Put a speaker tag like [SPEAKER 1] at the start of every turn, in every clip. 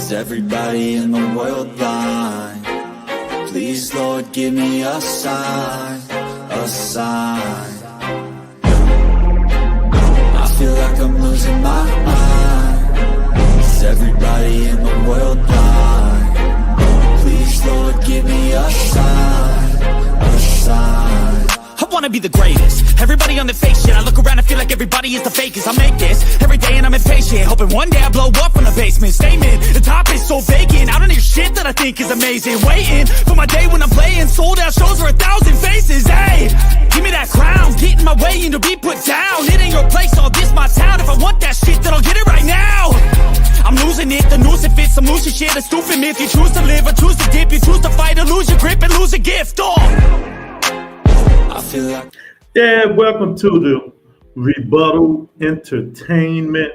[SPEAKER 1] Is everybody in the world blind? Please, Lord, give me a sign, a sign. I feel like I'm losing my mind. Is everybody in the world blind? Please, Lord, give me a sign, a sign.
[SPEAKER 2] I wanna be the greatest. Everybody on the fake shit. I look around and feel like everybody is the fakest. I make this every day and I'm impatient, hoping one day I blow up from the basement. Statement, the top is so vacant. I don't hear shit that I think is amazing. Waiting for my day when I'm playing sold out shows for 1,000 faces. Hey, give me that crown, get in my way and to be put down. It ain't your place, all this my town. If I want that shit, then I'll get it right now. I'm losing it, the noose it fits. I'm losing shit, a stupid myth. You choose to live or choose to dip. You choose to fight or lose your grip and lose a gift.
[SPEAKER 1] I feel like...
[SPEAKER 3] Yeah, welcome to the Rebuttal Entertainment.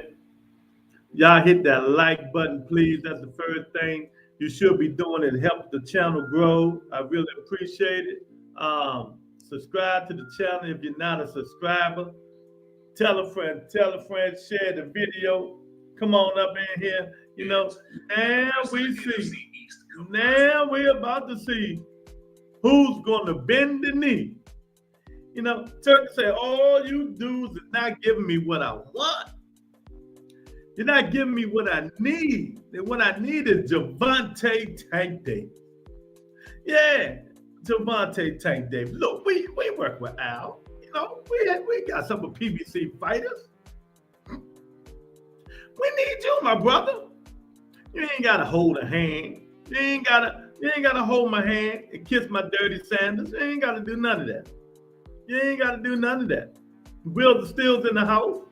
[SPEAKER 3] Y'all hit that like button, please. That's the first thing you should be doing. It helps the channel grow. I really appreciate it. Subscribe to the channel if you're not a subscriber. Tell a friend, share the video. Come on up in here. You know, now we're about to see who's going to bend the knee. You know, Turki said, all you dudes are not giving me what I want. You're not giving me what I need. And what I need is Javante Tank Davis. Yeah, Javante Tank Davis. Look, we work with Al. You know, we got some of PBC fighters. We need you, my brother. You ain't gotta hold a hand. You ain't gotta hold my hand and kiss my dirty sandals. You ain't gotta do none of that. You ain't got to do none of that. Will the Steel's in the house.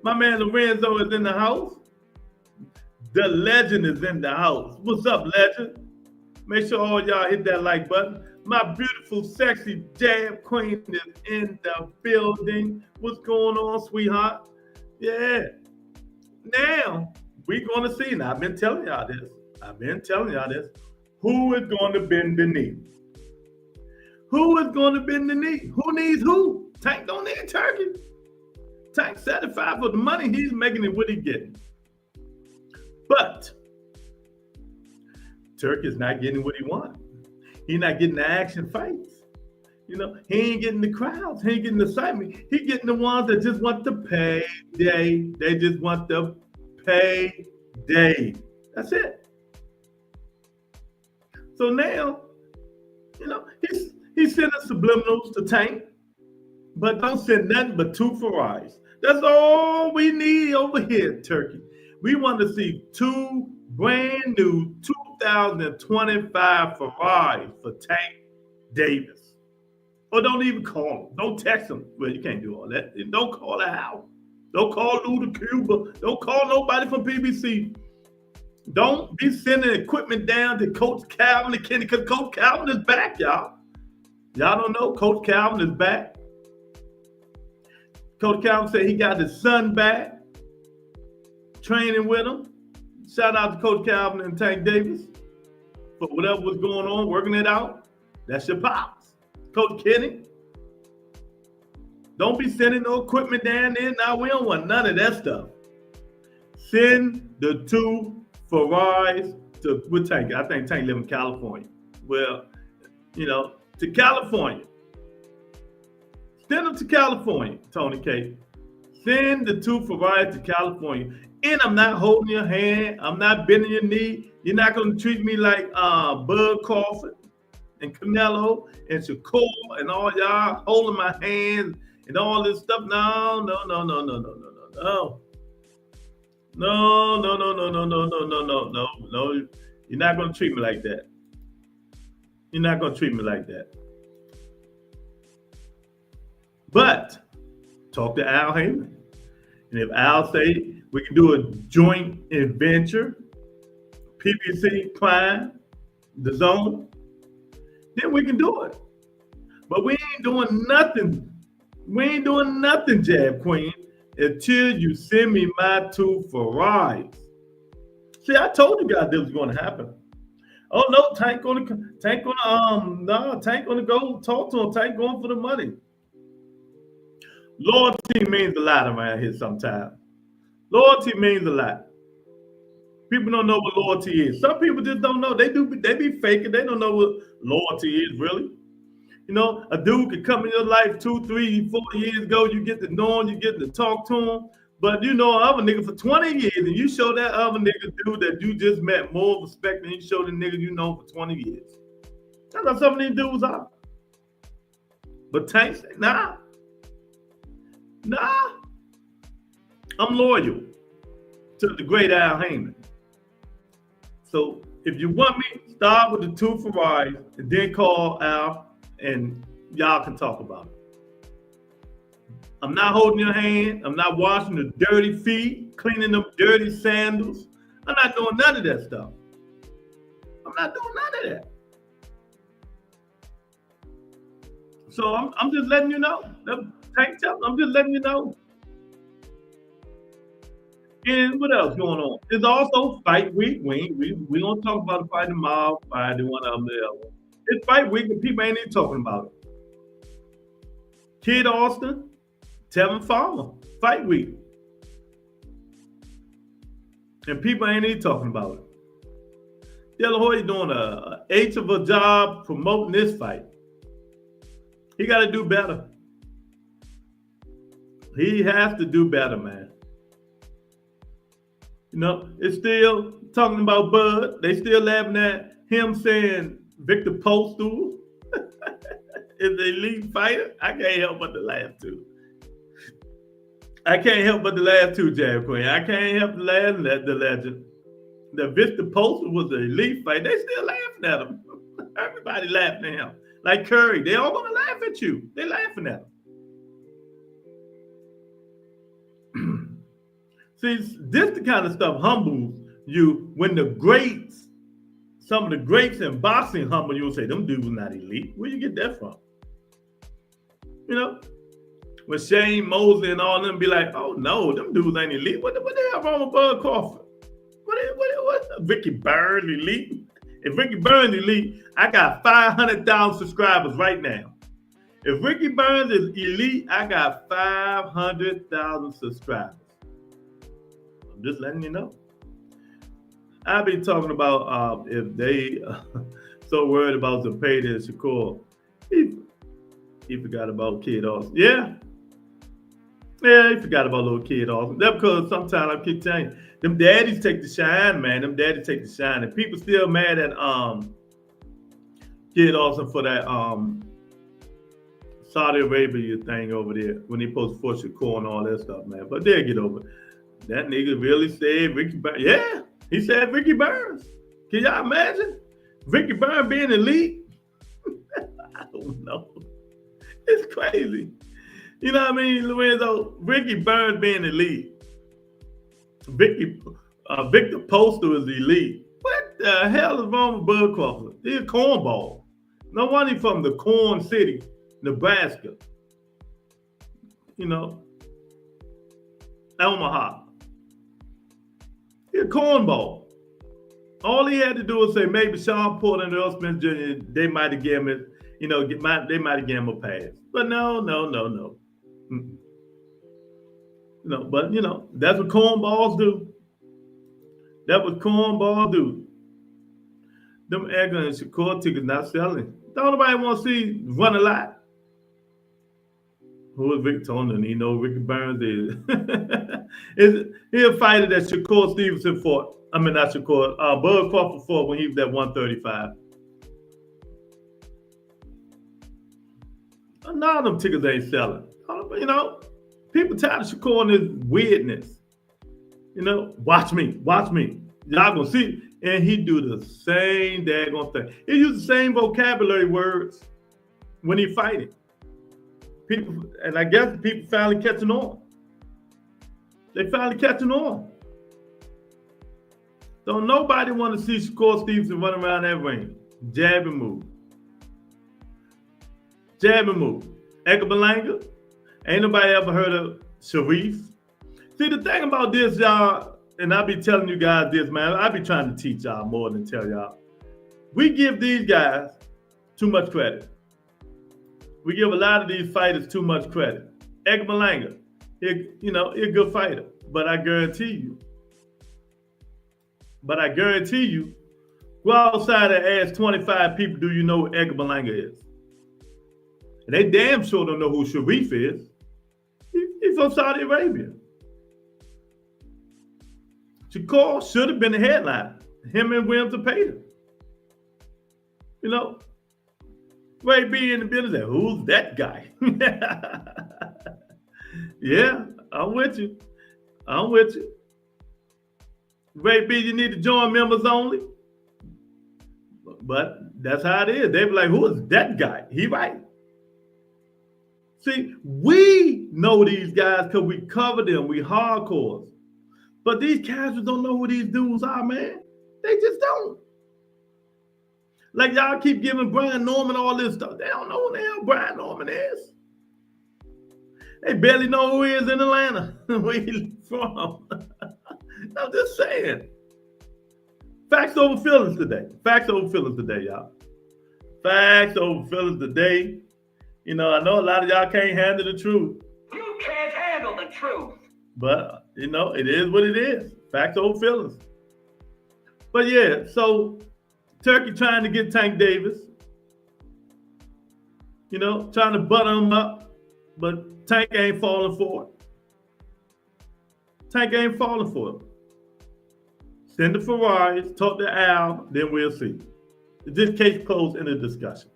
[SPEAKER 3] My man Lorenzo is in the house. The legend is in the house. What's up, legend? Make sure all y'all hit that like button. My beautiful, sexy jab queen is in the building. What's going on, sweetheart? Yeah. Now, we're going to see. Now, I've been telling y'all this. Who is going to bend the knee? Who is going to bend the knee? Who needs who? Tank don't need Turki. Tank satisfied for the money he's making and what he's getting. But Turki's not getting what he wants. He's not getting the action fights. You know, he ain't getting the crowds. He ain't getting the excitement. He's getting the ones that just want the payday. They just want the payday. That's it. So now, you know, he's sending subliminals to Tank, but don't send nothing but 2 Ferraris. That's all we need over here, Turki. We want to see 2 brand new 2025 Ferraris for Tank Davis. Or don't even call him. Don't text him. Well, you can't do all that. Don't call the house. Don't call Lou to Cuba. Don't call nobody from BBC. Don't be sending equipment down to Coach Calvin and Kenny, because Coach Calvin is back, y'all. Y'all don't know Coach Calvin is back. Coach Calvin said he got his son back, training with him. Shout out to Coach Calvin and Tank Davis for whatever was going on, working it out. That's your pops. Coach Kenny. Don't be sending no equipment down there. Now, we don't want none of that stuff. Send the 2 Ferraris with Tank. I think Tank live in California. Well, you know, to California. Send them to California, Tony K. Send the 2 Ferraris to California. And I'm not holding your hand. I'm not bending your knee. You're not going to treat me like Bud Crawford and Canelo and Shakur and all y'all holding my hands and all this stuff. No. You're not going to treat me like that. You're not going to treat me like that. But talk to Al Heyman. And if Al say we can do a joint adventure, PBC, Prime, the Zone, then we can do it. But we ain't doing nothing. We ain't doing nothing, Jab Queen, until you send me my 2 Ferraris. See, I told you guys this was going to happen. Oh no, Tank gonna go talk to him. Tank going for the money. Loyalty means a lot around here sometimes. Loyalty means a lot. People don't know what loyalty is. Some people just don't know. They be faking. They don't know what loyalty is really. You know, a dude could come in your life 2, 3, 4 years ago. You get to know him, you get to talk to him. But you know other nigga for 20 years, and you show that other nigga dude that you just met more respect than you show the nigga you know for 20 years. That's how some of these dudes are. But Tank said, nah. I'm loyal to the great Al Heyman. So if you want me, start with the 2 Ferraris and then call Al and y'all can talk about it. I'm not holding your hand. I'm not washing the dirty feet, cleaning them dirty sandals. I'm not doing none of that stuff. I'm not doing none of that. So I'm just letting you know. I'm just letting you know. And what else going on? There's also fight week. We don't talk about the fight tomorrow, Friday, one of them there. It's fight week and people ain't even talking about it. Kid Austin, Tevin Farmer, fight week. And people ain't even talking about it. De La Hoya doing a H of a job promoting this fight. He got to do better. He has to do better, man. You know, it's still talking about Bud. They still laughing at him saying Victor Postal is the elite fighter. I can't help but to laugh too. I can't help but to laugh too, Jab Queen. I can't help to laugh at the legend. The Victor Postal was the elite fighter. They still laughing at him. Everybody laughing at him. Like Curry, they all gonna laugh at you. They laughing at him. See, this the kind of stuff humbles you when the greats, some of the greats in boxing humble you and say, them dudes not elite. Where you get that from? You know? When Shane Mosley and all them be like, oh no, them dudes ain't elite. What the hell wrong with Bud Crawford? What Ricky Burns elite? If Ricky Burns elite, I got 500,000 subscribers right now. If Ricky Burns is elite, I got 500,000 subscribers. I'm just letting you know. I be talking about if they so worried about Zepeda and Shakur. He forgot about Kid Austin. Yeah, he forgot about little Kid Austin. That's because sometimes I keep telling you, them daddies take the shine, man. Them daddies take the shine. And people still mad at Kid Austin for that Saudi Arabia thing over there when he supposed to force Shakur and all that stuff, man. But they'll get over it. That nigga really said Ricky Burns. Yeah, he said Ricky Burns. Can y'all imagine? Ricky Burns being elite? I don't know. It's crazy. You know what I mean, Lorenzo? Ricky Burns being elite. Victor Postal is elite. What the hell is wrong with Bud Crawford? He's a cornball. No wonder he's from the Corn City, Nebraska. You know, Omaha. He's a cornball. All he had to do was say maybe Sean Porter and Earl Smith Jr. They might have given him, you know, they might have given him a pass. But no. Mm-mm. You know, but you know, that's what cornballs do. That's what cornballs do. Them Edgar and Shakur tickets not selling. Don't nobody want to see run a lot. Who is Rick Toner? You know Ricky Burns is. He's a fighter that Shakur Stevenson fought. I mean, not Shakur. Bud Crawford fought when he was at 135. None of them tickets ain't selling. You know, people tired of Shakur and his weirdness. You know, watch me. Y'all gonna see. And he do the same daggone thing. He use the same vocabulary words when he fighting. People, and I guess people finally catching on. They finally catching on. Don't nobody want to see Shakur Stevenson run around that ring. Jab and move. Edgar Berlanga. Ain't nobody ever heard of Sharif. See, the thing about this, y'all, and I be telling you guys this, man, I be trying to teach y'all more than tell y'all. We give these guys too much credit. We give a lot of these fighters too much credit. Edgar Berlanga, he's a good fighter, but I guarantee you, But I guarantee you, go outside and ask 25 people, do you know who Edgar Berlanga is? And they damn sure don't know who Sharif is. He's from Saudi Arabia. Shakur should have been the headline. Him and William Zepeda. You know, Ray B in the building, like, who's that guy? Yeah, I'm with you. I'm with you. Ray B, you need to join members only. But that's how it is. They be like, who is that guy? He right. See, we know these guys because we cover them. We hardcores. But these casuals don't know who these dudes are, man. They just don't. Like y'all keep giving Brian Norman all this stuff. They don't know who the hell Brian Norman is. They barely know who he is in Atlanta, where he's from. I'm just saying. Facts over feelings today. Facts over feelings today, y'all. Facts over feelings today. You know, I know a lot of y'all can't handle the truth.
[SPEAKER 4] You can't handle the truth.
[SPEAKER 3] But, you know, it is what it is. Facts over feelings. But yeah, so Turkey trying to get Tank Davis. You know, trying to butter him up. But Tank ain't falling for it. Tank ain't falling for it. Send the Ferraris, talk to Al, then we'll see. This case closed in a discussion.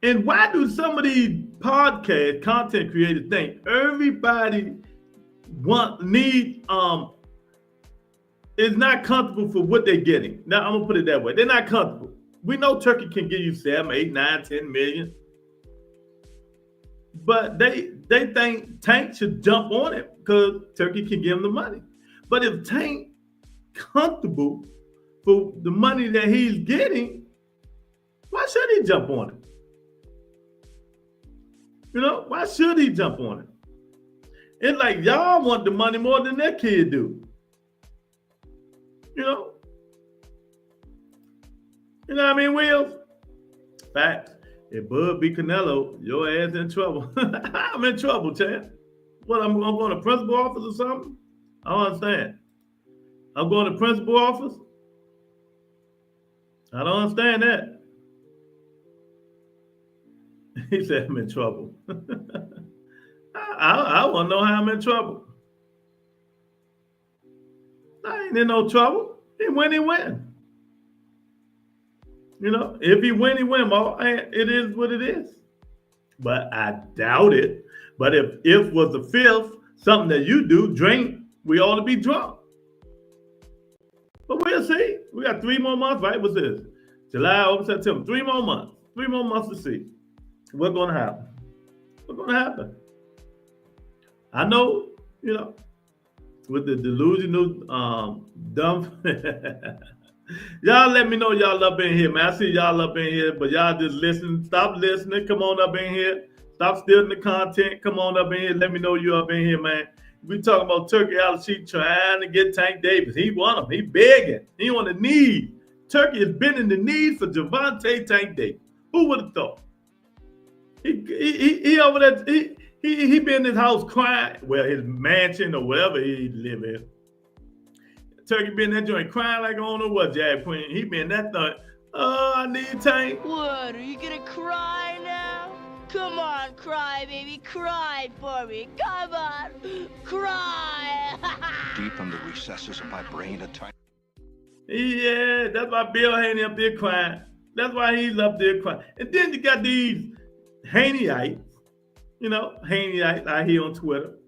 [SPEAKER 3] And why do some of these podcast content creators think everybody is not comfortable for what they're getting? Now, I'm going to put it that way. They're not comfortable. We know Turkey can give you 7, 8, 9, 10 million. But they think Tank should jump on it because Turkey can give him the money. But if Tank comfortable for the money that he's getting, why should he jump on it? You know, why should he jump on it? It's like y'all want the money more than that kid do. You know? You know what I mean, Wills? Facts. If Bud be Canelo, your ass in trouble. I'm in trouble, Chad. What, I'm going to principal office or something? I don't understand. I'm going to principal office? I don't understand that. He said, I'm in trouble. I want to know how I'm in trouble. I ain't in no trouble. He win, he win. You know, if he win, he win. It is what it is. But I doubt it. But if was the 5th, something that you do, drink, we ought to be drunk. But we'll see. We got 3 more months, right? What's this? July, August, September. 3 more months. 3 more months to see. What's going to happen? What's going to happen? I know, you know, with the delusional, dumb. Y'all let me know y'all up in here, man. I see y'all up in here, but y'all just listen. Stop listening. Come on up in here. Stop stealing the content. Come on up in here. Let me know you up in here, man. We talking about Turkey Al-Sheikh trying to get Tank Davis. He want him. He begging. He on the need. Turkey has been in the need for Javante Tank Davis. Who would have thought? He over there. He been in his house crying. Well, his mansion or wherever he live in. Turkey been in that joint crying like I don't know what, Jab Queen. He been that thing. Oh, I need Tank.
[SPEAKER 5] What, are you gonna cry now? Come on, cry, baby, cry for me. Come on, cry.
[SPEAKER 6] Deep in the recesses of my brain at times.
[SPEAKER 3] Yeah, that's why Bill Haney up there crying. That's why he's up there crying. And then you got these Haneyites, you know, Haneyite out here on Twitter.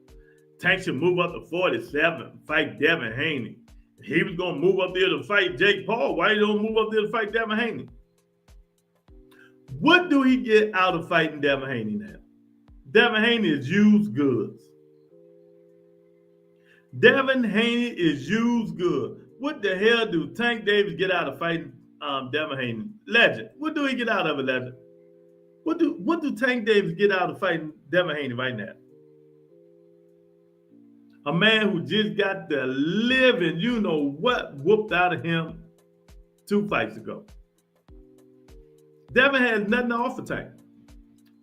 [SPEAKER 3] Tank should move up to 47, fight Devin Haney. He was going to move up there to fight Jake Paul. Why you don't move up there to fight Devin Haney? What do he get out of fighting Devin Haney now? Devin Haney is used goods. Devin Haney is used good. What the hell do Tank Davis get out of fighting Devin Haney? Legend. What do he get out of it, Legend? What do Tank Davis get out of fighting Devin Haney right now? A man who just got the living, you know what, whooped out of him 2 fights ago. Devin has nothing to offer Tank.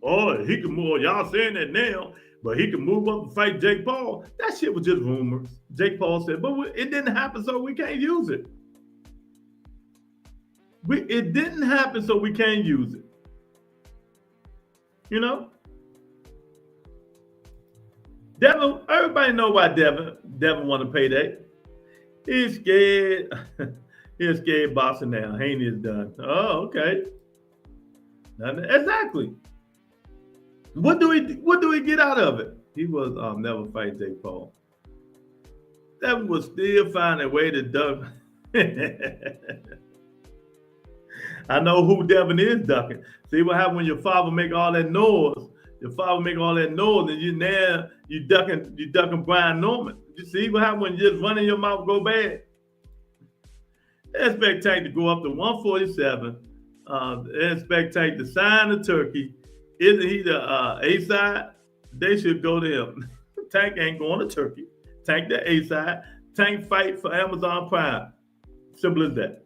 [SPEAKER 3] Oh, he can move. Y'all saying that now, but he could move up and fight Jake Paul. That shit was just rumors. Jake Paul said, but it didn't happen, so we can't use it. It didn't happen, so we can't use it. You know? Devin, everybody know why Devin want to payday. He's scared. He's scared boxing now. Haney is done. Oh, okay. Exactly. What do we get out of it? He was never fight Jake Paul. Devin was still finding a way to duck. I know who Devin is ducking. See what happened when your father make all that noise. Your father make all that noise, and you ducking Brian Norman. You see what happened when you just running your mouth go bad? They expect Tank to go up to 147. They expect Tank to sign the Turkey. Isn't he the A side? They should go to him. Tank ain't going to Turkey. Tank the A side. Tank fight for Amazon Prime. Simple as that.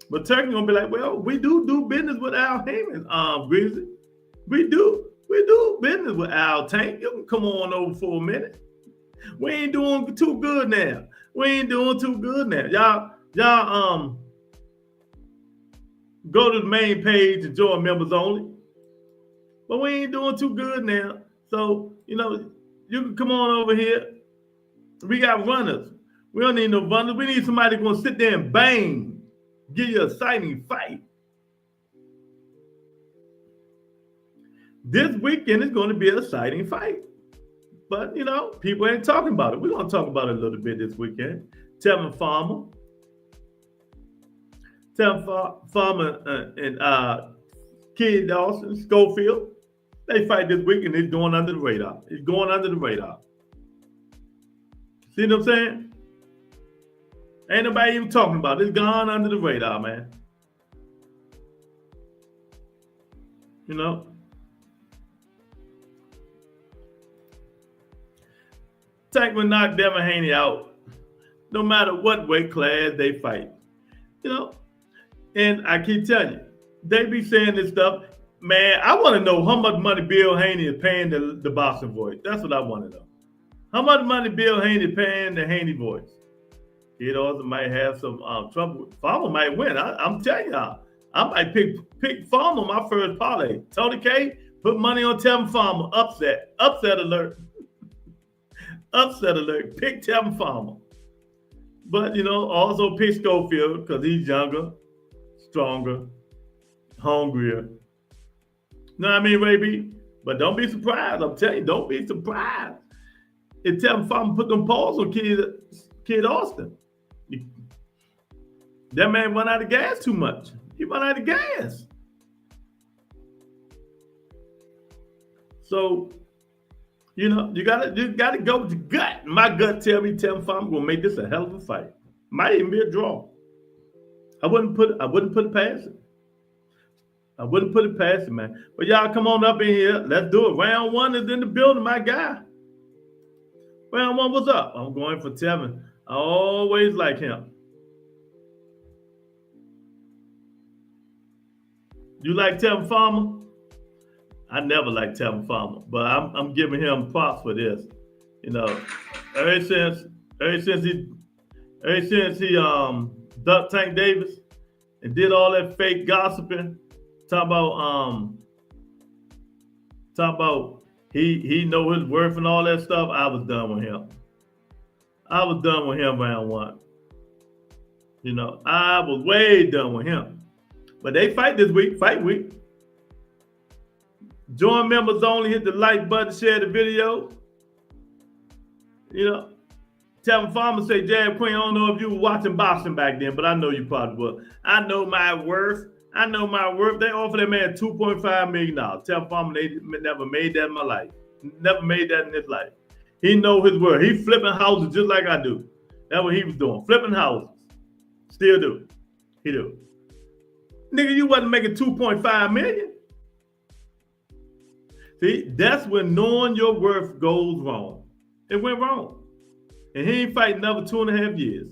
[SPEAKER 3] But Turkey gonna be like, well, we do business with Al Heyman, Grizzly. We do business with Al. Tank. You can come on over for a minute. We ain't doing too good now. Y'all go to the main page and join members only. But we ain't doing too good now. So, you can come on over here. We got runners. We don't need no runners. We need somebody going to sit there and bang. Give you an exciting fight. This weekend is going to be an exciting fight. But, people ain't talking about it. We're going to talk about it a little bit this weekend. Tevin Farmer and Kid Dawson, Schofield, they fight this week and it's going under the radar. See what I'm saying? Ain't nobody even talking about it. It's gone under the radar, man. Tank will knock Devin Haney out no matter what weight class they fight. And I keep telling you, they be saying this stuff. Man, I want to know how much money Bill Haney is paying the boxing voice. That's what I want to know. How much money Bill Haney is paying the Haney voice? Kid also might have some trouble. Farmer might win. I'm telling y'all. I might pick Farmer my first parlay. Tony K, put money on Tevin Farmer. Upset alert. Upset alert. Pick Tevin Farmer. But, also pick Schofield because he's younger, stronger, hungrier. Know what I mean, Ray B? But don't be surprised. I'm telling you, don't be surprised. If Tevin Farmer put them paws on Kid Austin. That man run out of gas too much. He run out of gas. So, you gotta go with your gut. My gut tell me Tevin Farmer gonna make this a hell of a fight. Might even be a draw. I wouldn't put it past it. I wouldn't put it past it, man. But y'all come on up in here. Let's do it. Round one is in the building, my guy. Round one, what's up? I'm going for Tevin. I always like him. You like Tevin Farmer? I never liked Tevin Farmer, but I'm giving him props for this. Ever since he ducked Tank Davis and did all that fake gossiping, talk about he know his worth and all that stuff. I was done with him. Round one. I was way done with him. But they fight this week, fight week. Join members only, hit the like button, share the video. Tevin Farmer say, Jab Queen, I don't know if you were watching boxing back then, but I know you probably were. I know my worth. They offered that man $2.5 million. Tevin Farmer, they never made that in my life. Never made that in his life. He know his worth. He flipping houses just like I do. That's what he was doing. Flipping houses. Still do. He do. Nigga, you wasn't making $2.5 million. See, that's when knowing your worth goes wrong. It went wrong. And he ain't fighting another 2.5 years.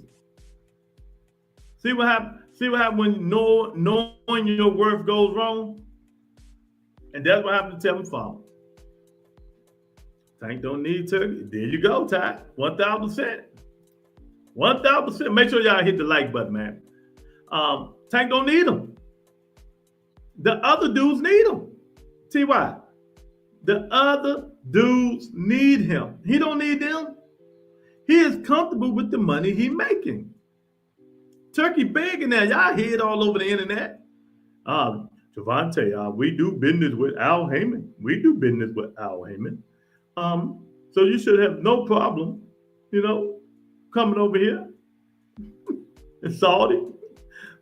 [SPEAKER 3] See what happened? See what happened when knowing your worth goes wrong? And that's what happened to Tevin Farmer. Tank don't need Turkey. There you go, Ty. 1,000%. 1,000%. Make sure y'all hit the like button, man. Tank don't need them. The other dudes need him. See why? The other dudes need him. He don't need them. He is comfortable with the money he making. Turkey begging now. Y'all hear it all over the internet. Javante, we do business with Al Heyman. We do business with Al Heyman. So you should have no problem, coming over here in Saudi,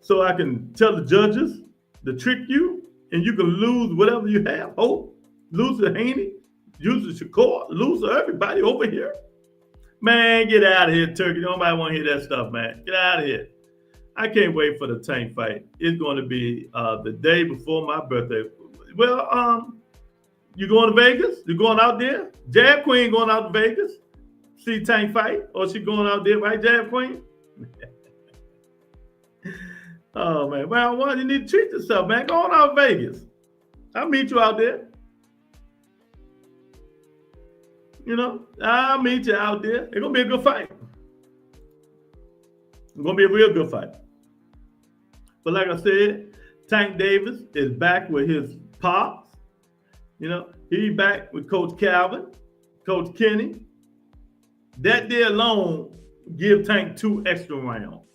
[SPEAKER 3] so I can tell the judges to trick you, and you can lose whatever you have. Hope, lose to Haney, lose to Shakur, lose to everybody over here. Man, get out of here, Turkey. Nobody want to hear that stuff, man. Get out of here. I can't wait for the Tank fight. It's going to be the day before my birthday. Well, you going to Vegas? You going out there? Jab Queen going out to Vegas? See Tank fight? Or she going out there, right, Jab Queen? Oh, man. Well, why you need to treat yourself, man? Go on out to Vegas. I'll meet you out there. I'll meet you out there. It's going to be a good fight. It's going to be a real good fight. But like I said, Tank Davis is back with his pops. He back with Coach Calvin, Coach Kenny. That day alone give Tank 2 extra rounds.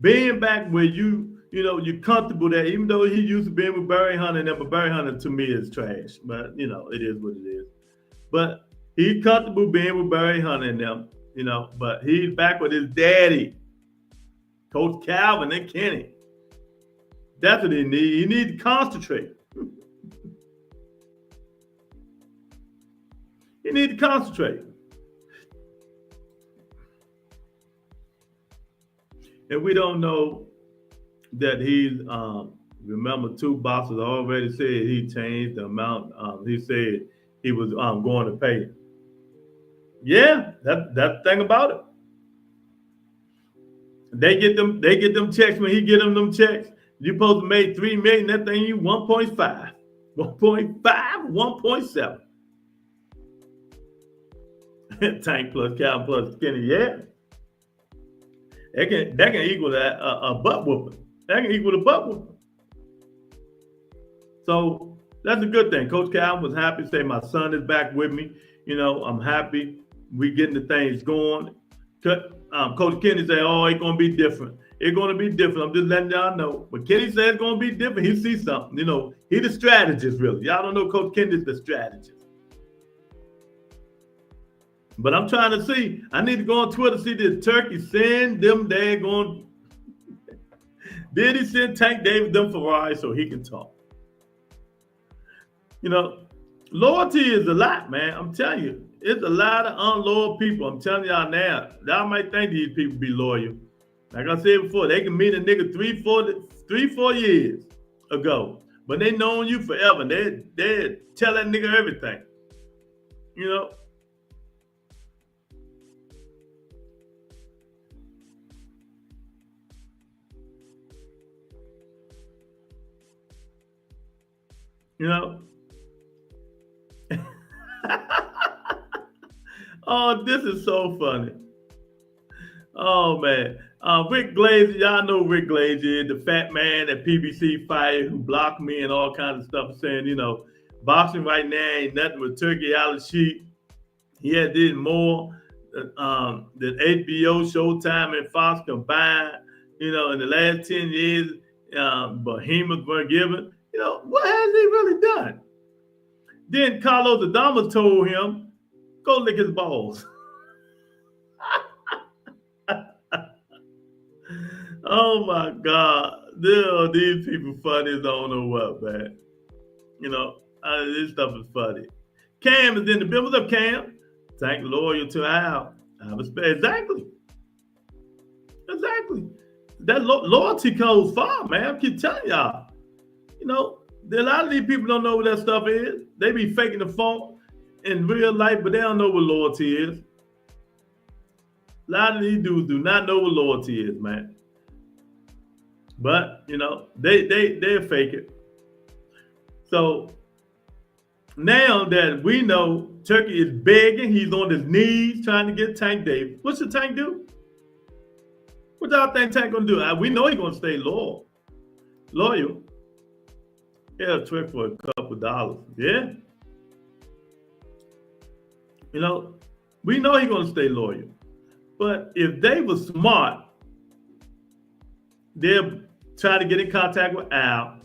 [SPEAKER 3] Being back where you're comfortable there, even though he used to be with Barry Hunter, but Barry Hunter to me is trash. But, it is what it is. But he's comfortable being with Barry Hunter and them, but he's back with his daddy, Coach Calvin and Kenny. That's what he needs. He needs to concentrate. He needs to concentrate. And we don't know that he's, remember, 2 boxers already said he changed the amount. He said he was going to pay. Yeah, that's the thing about it. They get them checks when he get them checks. You supposed to make $3 million, that thing you 1.5. 1.5, 1.7. Tank plus Calvin plus Kenny, yeah. That can equal that a butt whooping. That can equal a butt whooping. So that's a good thing. Coach Calvin was happy to say my son is back with me. I'm happy we getting the things going. Coach Kenny said, it's going to be different. It's going to be different. I'm just letting y'all know. But Kenny said it's going to be different. He sees something. He's the strategist, really. Y'all don't know Coach Kenny's the strategist. But I'm trying to see. I need to go on Twitter to see did Turkey send them daggone. Did he send Tank Davis them Ferrari so he can talk? Loyalty is a lot, man. I'm telling you. It's a lot of unloyal people. I'm telling y'all now. Y'all might think these people be loyal. Like I said before, they can meet a nigga 3-4 years ago. But they known you forever. They tell that nigga everything. Oh, this is so funny. Oh, man. Rick Glazer, y'all know Rick Glazer, the fat man at PBC fight who blocked me and all kinds of stuff, saying, boxing right now ain't nothing with Turkey Al-Sheet. He had did more than HBO, Showtime, and Fox combined, in the last 10 years, behemoths were given. What has he really done? Then Carlos Adames told him, go lick his balls. Oh my God. These people funny as I don't know what, man. This stuff is funny. Cam is in the building. What's up, Cam? Tank loyal to Al. Exactly. That loyalty goes far, man. I keep telling y'all. A lot of these people don't know what that stuff is. They be faking the funk in real life, but they don't know what loyalty is. A lot of these dudes do not know what loyalty is, man. But, they'll fake it. So now that we know Turkey is begging. He's on his knees trying to get Tank Davis. What's the Tank do? What y'all think Tank gonna do? We know he's gonna stay loyal. Yeah, a trick for a couple dollars. Yeah. You know, we know he's gonna stay loyal. But if they were smart, they'll try to get in contact with Al.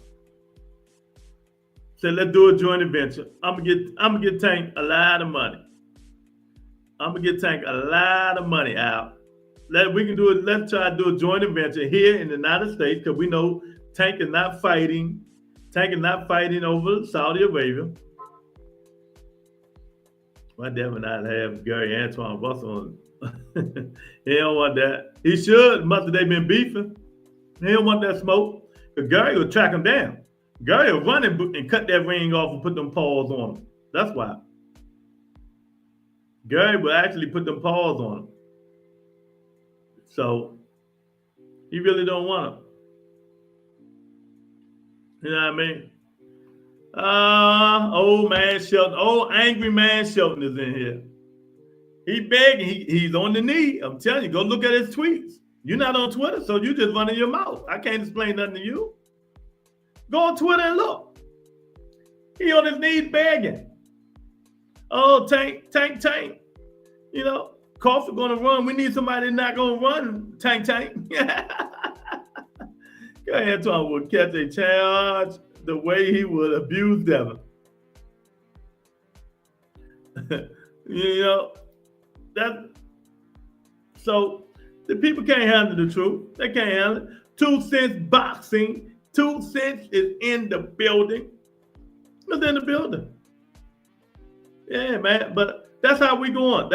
[SPEAKER 3] Say, let's do a joint venture. I'm gonna get Tank a lot of money. I'm gonna get Tank a lot of money, Al. Let's try to do a joint venture here in the United States, because we know Tank is not fighting. Tank is not fighting over Saudi Arabia. Why devil not have Gary Antoine Russell on? He don't want that. He should. Must have they been beefing. He don't want that smoke. Because Gary will track him down. Gary will run and cut that ring off and put them paws on him. That's why. Gary will actually put them paws on him. So he really don't want him. You know what I mean? Old man Shelton, old angry man Shelton is in here. He begging, he's on the knee. I'm telling you, go look at his tweets. You're not on Twitter, so you just running your mouth. I can't explain nothing to you. Go on Twitter and look. He on his knees begging. Oh, Tank. You know, Crawford gonna run. We need somebody not gonna run, Tank. Antoine would catch a charge the way he would abuse Devin. You know, so the people can't handle the truth. They can't handle it. 2 Cents Boxing. 2 Cents is in the building. It's in the building. Yeah, man. But that's how we going.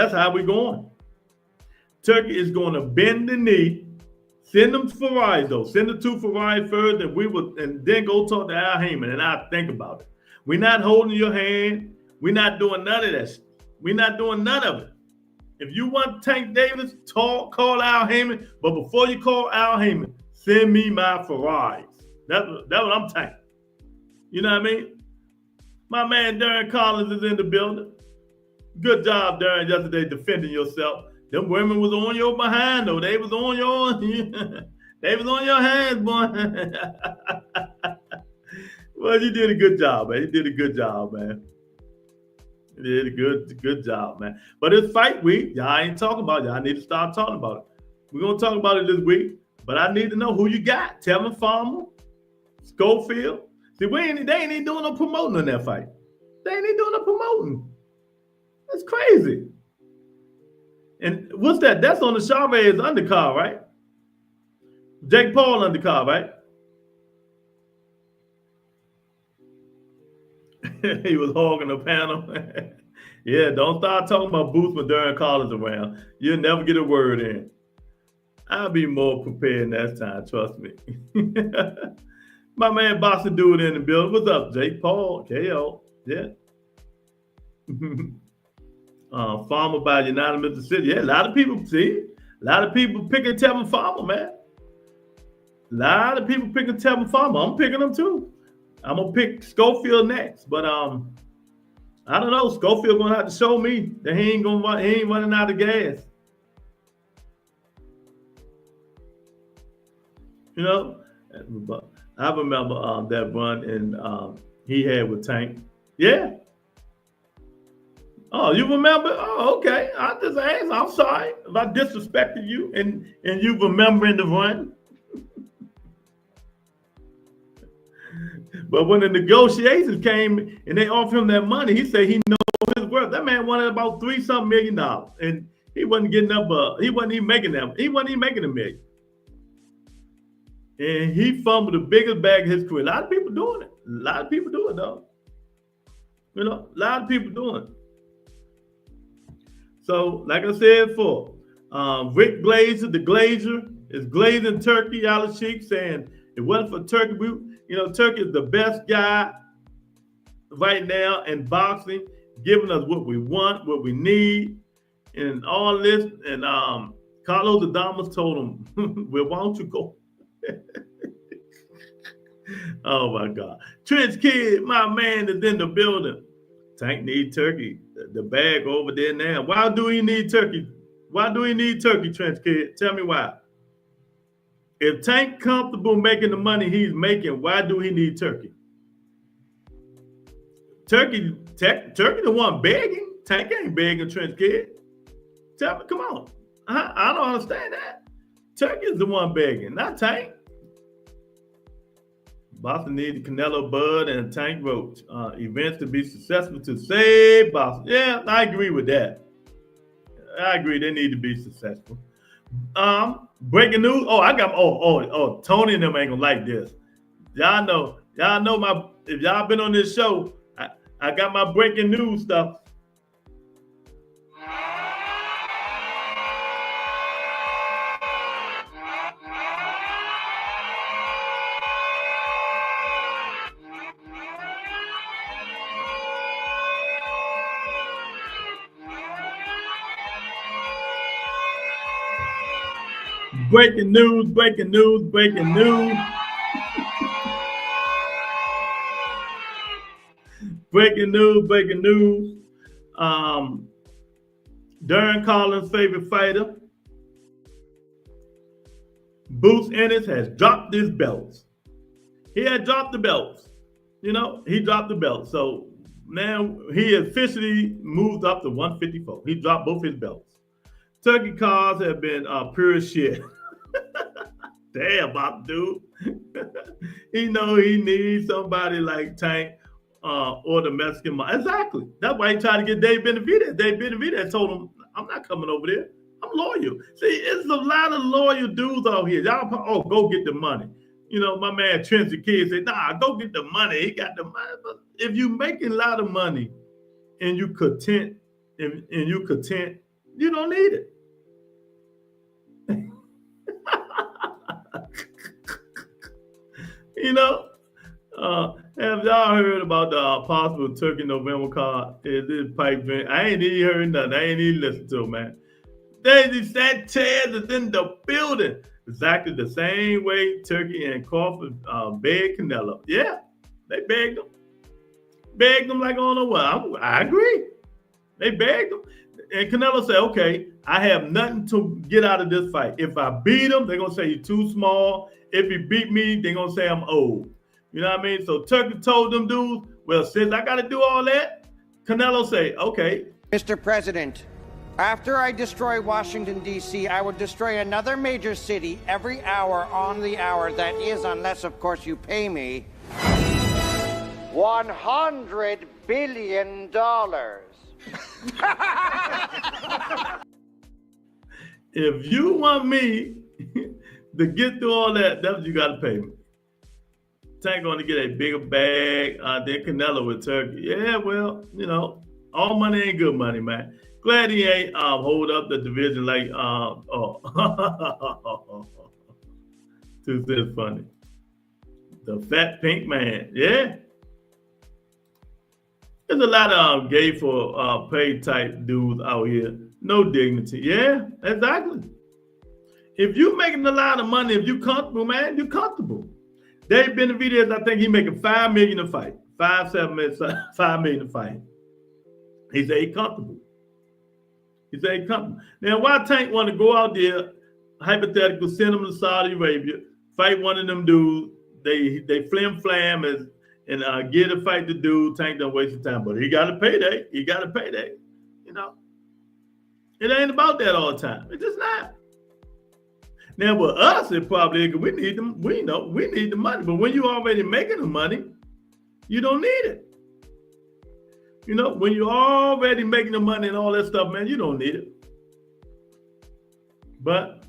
[SPEAKER 3] Turkey is going to bend the knee. Send them to Ferrari, though. Send the 2 Ferrari first, and then go talk to Al Heyman, and I'll think about it. We're not holding your hand. We're not doing none of that shit. We're not doing none of it. If you want Tank Davis, call Al Heyman. But before you call Al Heyman, send me my Ferraris. That's what I'm saying. You know what I mean? My man Darren Collins is in the building. Good job, Darren, yesterday defending yourself. Them women was on your behind, though. They was on your hands, boy. Well, you did a good job, man. You did a good job, man. But it's fight week. Y'all ain't talking about it. Y'all need to start talking about it. We're going to talk about it this week, but I need to know who you got. Tevin Farmer, Schofield. See, they ain't even doing no promoting in that fight. They ain't even doing no promoting. That's crazy. And what's that? That's on the Chavez undercard, right? Jake Paul undercard, right? He was hogging the panel. Yeah, don't start talking about Boots when Darren Collins around. You'll never get a word in. I'll be more prepared next time, trust me. My man Boxing Dude in the building. What's up, Jake Paul? KO. Yeah. Farmer by unanimous decision. Yeah, a lot of people picking Tevin Farmer, man. A lot of people picking Tevin Farmer. I'm picking them too. I'm gonna pick Schofield next, but I don't know. Schofield gonna have to show me that he ain't running out of gas. You know, I remember that run and he had with Tank. Yeah. Oh, you remember? Oh, okay. I just asked. I'm sorry if I disrespected you and you remembering the run. But when the negotiations came and they offered him that money, he said he knows his worth. That man wanted about $3-something million, and he wasn't getting up. He wasn't even making them. He wasn't even making $1 million. And he fumbled the biggest bag of his career. A lot of people doing it. A lot of people do it, though. You know, a lot of people doing it. So, like I said before, Rick Glazer, the Glazer, is glazing Turkey. Alex Sheik saying it wasn't for Turkey. Turkey is the best guy right now in boxing, giving us what we want, what we need, and all this. And Carlos Adames told him, well, why don't you go? Oh, my God. Trench Kid, my man, is in the building. Tank need Turkey. the bag over there now. Why do he need Turkey? Why do he need Turkey, Trench Kid? Tell me why. If Tank comfortable making the money he's making, why do he need Turkey? Turkey the one begging. Tank ain't begging, Trench Kid. Tell me, come on. I don't understand that. Turkey is the one begging, not Tank. Boston needs Canelo Bud and Tank Roach events to be successful to save Boston. Yeah, I agree with that. I agree they need to be successful. Breaking news. Tony and them ain't gonna like this. Y'all know my, if y'all been on this show, I got my breaking news stuff. Breaking news. Breaking news. Darren Collins' favorite fighter, Boots Ennis, has dropped his belts. He had dropped the belts. He dropped the belts. So now he officially moved up to 154. He dropped both his belts. Turkey cars have been pure shit. Damn, Bob, dude. He needs somebody like Tank or the Mexican. Exactly. That's why he tried to get Dave Benavidez. Dave Benavidez told him, I'm not coming over there. I'm loyal. See, it's a lot of loyal dudes out here. Y'all, go get the money. My man Trent the Kid said, nah, go get the money. He got the money. But if you making a lot of money and you content, you don't need it. Have y'all heard about the possible Turkey November card? Is this pipe drink? I ain't even heard nothing. I ain't even listened to it, man. Daisy Sanchez is in the building. Exactly the same way Turkey and Crawford begged Canelo. Yeah, they begged him. Begged him like, oh no what? I agree. They begged him. And Canelo said, okay, I have nothing to get out of this fight. If I beat him, they're going to say you're too small. If he beat me, they're going to say I'm old. You know what I mean? So Turkey told them dudes, well, since I got to do all that, Canelo say, okay.
[SPEAKER 7] Mr. President, after I destroy Washington, D.C., I would destroy another major city every hour on the hour. That is, unless, of course, you pay me $100 billion.
[SPEAKER 3] If you want me to get through all that, that's what you got to pay me. Tank going to get a bigger bag than Canelo with Turkey. Yeah, well, all money ain't good money, man. Glad he ain't hold up the division like This is funny. The fat pink man, yeah. There's a lot of gay for pay type dudes out here. No dignity. Yeah, exactly. If you making a lot of money, if you comfortable, man, you comfortable. Dave Benavidez, I think he making $5 million a fight. $5 million a fight. He said he comfortable. Now, why Tank want to go out there, hypothetical, send him to Saudi Arabia, fight one of them dudes, they flim-flam and get a fight to do, Tank don't waste his time. But he got a payday. It ain't about that all the time. It's just not. Now with us, it probably is, we need them. We need the money. But when you already making the money, you don't need it. When you're already making the money and all that stuff, man, you don't need it. But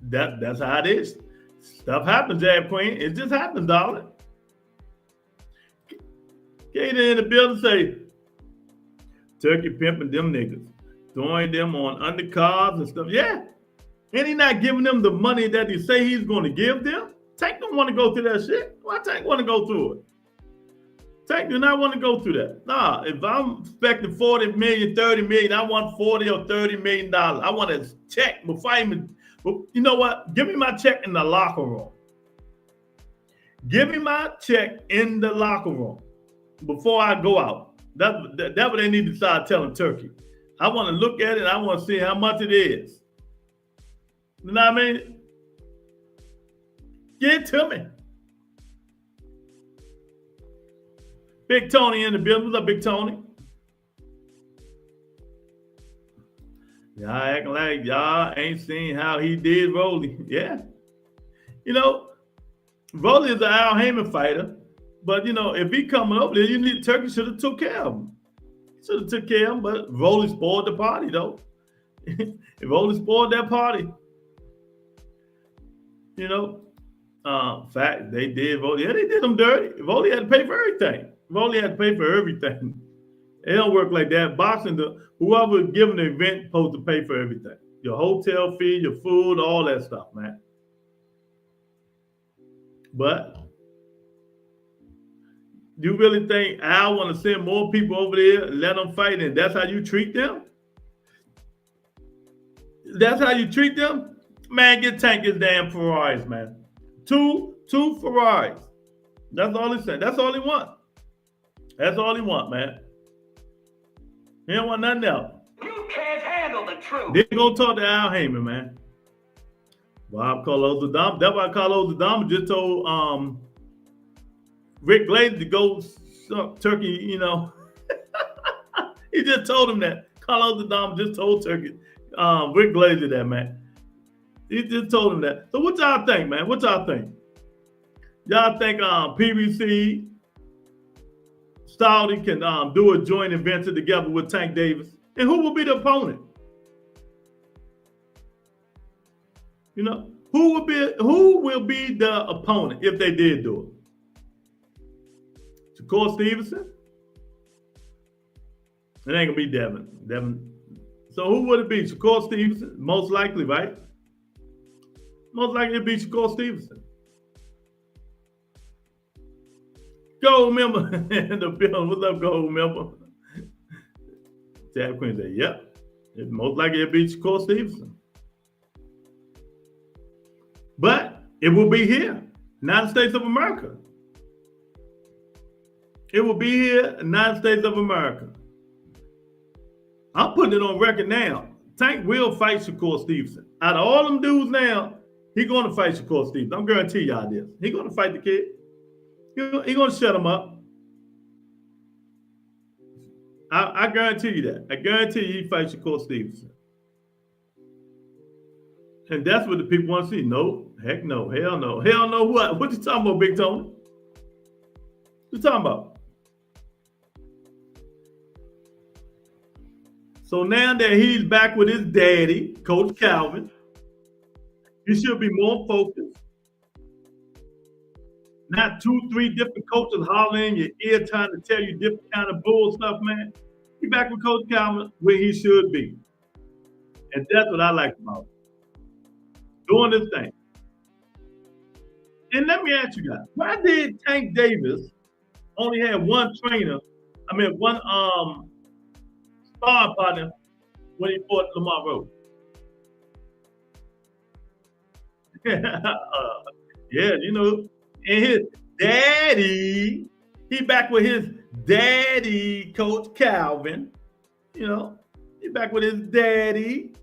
[SPEAKER 3] that's how it is. Stuff happens, Jab Queen. It just happens, darling. Katie in the building say, Turkey pimping them niggas, throwing them on undercards and stuff. Yeah. And he not giving them the money that he say he's going to give them. Tank don't want to go through that shit. Why Tank want to go through it? Tank do not want to go through that. Nah, if I'm expecting 40 million, 30 million, I want 40 or 30 million dollars. I want a check before I even, you know what? Give me my check in the locker room. Give me my check in the locker room before I go out. That's what they need to start telling Turkey. I want to look at it. I want to see how much it is. You know what I mean? Get it to me. Big Tony in the building. What's up, Big Tony? Y'all acting like y'all ain't seen how he did Rolly. Yeah. You know, Rolly is an Al Heyman fighter. But, you know, if he coming over there, Turkey should have took care of him. Should have took care of him, but Rolly spoiled the party, though. If Rolly spoiled that party, you know, fact, they did Rolly. Yeah, they did him dirty. Rolly had to pay for everything. Rolly had to pay for everything. It don't work like that. Boxing, whoever giving the event supposed to pay for everything. Your hotel fee, your food, all that stuff, man. But you really think Al want to send more people over there and let them fight, and that's how you treat them? That's how you treat them? Man, get Tank his damn Ferraris, man. Two Ferraris. That's all he's saying. That's all he want. That's all he want, man. He don't want nothing else.
[SPEAKER 4] You can't handle the truth.
[SPEAKER 3] Then go talk to Al Heyman, man. Bob Carlos Adama. That's why Carlos Adama just told Rick Glazer to go suck Turkey, you know. He just told him that. Carlos Adama just told Turkey, Rick Glazer that, man. He just told him that. So what y'all think, man? What y'all think? Y'all think PBC, Saudi can do a joint adventure together with Tank Davis? And who will be the opponent? You know, who will be the opponent if they did do it? Shakur Stevenson? It ain't gonna be Devin. So who would it be? Shakur Stevenson? Most likely, right? Most likely it'd be Shakur Stevenson. Gold member in the building. What's up, gold member? Tab Queen said, yep. Most likely it'd be Shakur Stevenson. But it will be here, United States of America. It will be here, United States of America. I'm putting it on record now. Tank will fight Shakur Stevenson. Out of all them dudes now, he's going to fight Shakur Stevenson. I'm guarantee y'all this. He's going to fight the kid. He's going to shut him up. I guarantee you that. I guarantee you he fights Shakur Stevenson. And that's what the people want to see. No, heck no, hell no. Hell no what? What you talking about, Big Tony? What you talking about? So now that he's back with his daddy, Coach Calvin, he should be more focused. Not 2-3 different coaches hollering in your ear trying to tell you different kind of bull stuff, man. He's back with Coach Calvin where he should be. And that's what I like about it. Doing this thing. And let me ask you guys, why did Tank Davis only have one trainer, one sparring partner when he fought Lamar Rose? Yeah, you know, and his daddy, he back with his daddy, Coach Calvin. You know, he back with his daddy.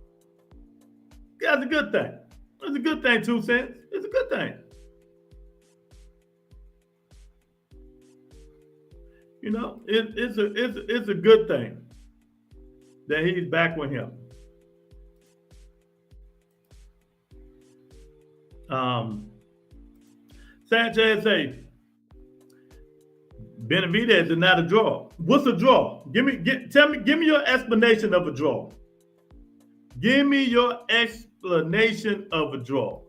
[SPEAKER 3] That's a good thing. It's a good thing, 2 cents. It's a good thing. You know, it's a good thing that he's back with him. Sanchez say Benavidez is not a draw. What's a draw? Give me your explanation of a draw. Give me your explanation of a draw.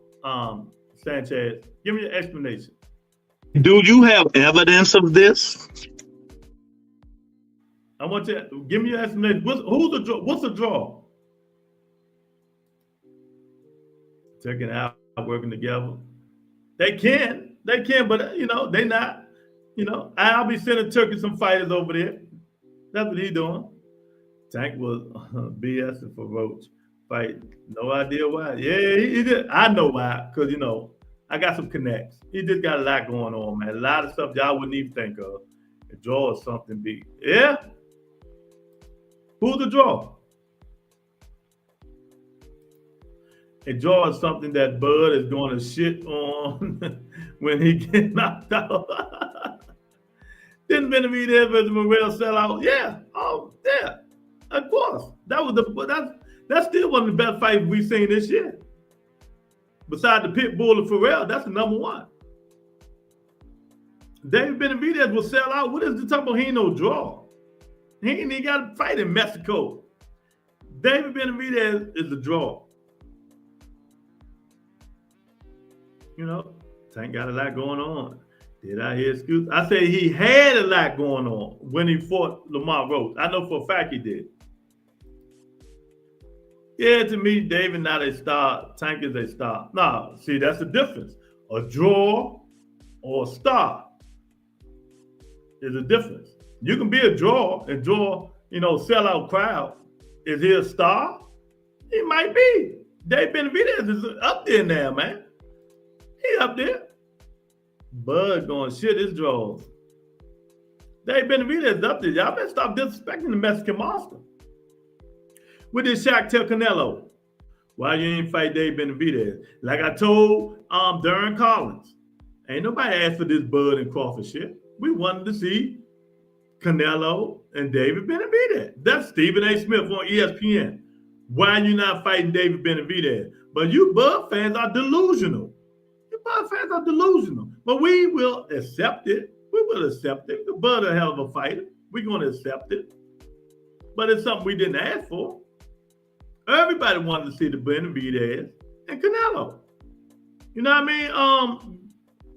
[SPEAKER 3] Sanchez, give me your explanation.
[SPEAKER 8] Do you have evidence of this?
[SPEAKER 3] I want you to give me your explanation. Who's a draw? What's a draw? Checking out, working together. They can, but you know, they not. You know, I'll be sending Turkey some fighters over there. That's what he's doing. Tank was BSing for Roach fight. No idea why. Yeah, he did. I know why, because you know, I got some connects. He just got a lot going on, man. A lot of stuff y'all wouldn't even think of. A draw or something big. Yeah, Who's the draw? A draw is something that Bud is going to shit on when he get knocked out. Didn't Benavidez versus Morrell sell out? Yeah. Oh, yeah. Of course. That's still one of the best fights we've seen this year. Besides the Pitbull and Pharrell, that's the number one. David Benavidez will sell out. What is the talk about? He ain't no draw. He ain't even got to fight in Mexico. David Benavidez is a draw. You know, Tank got a lot going on. Did I hear excuse? I say he had a lot going on when he fought Lamar Rhodes. I know for a fact he did. Yeah, to me, David not a star. Tank is a star. Nah, see, that's the difference. A draw or a star is a difference. You can be a draw and draw, sellout crowd. Is he a star? He might be. Dave Benavidez is up there now, man. He up there. Bud going shit his draws. Dave Benavidez is up there. Y'all better stop disrespecting the Mexican monster. What did Shaq tell Canelo? Why you ain't fight Dave Benavidez? Like I told Darren Collins, ain't nobody asked for this Bud and Crawford shit. We wanted to see Canelo and David Benavidez. That's Stephen A. Smith on ESPN. Why you not fighting David Benavidez? But you Bud fans are delusional. You Bud fans are delusional. But we will accept it. We will accept it. The Bud a hell of a fighter. We're going to accept it. But it's something we didn't ask for. Everybody wanted to see the Benavidez and Canelo. You know what I mean?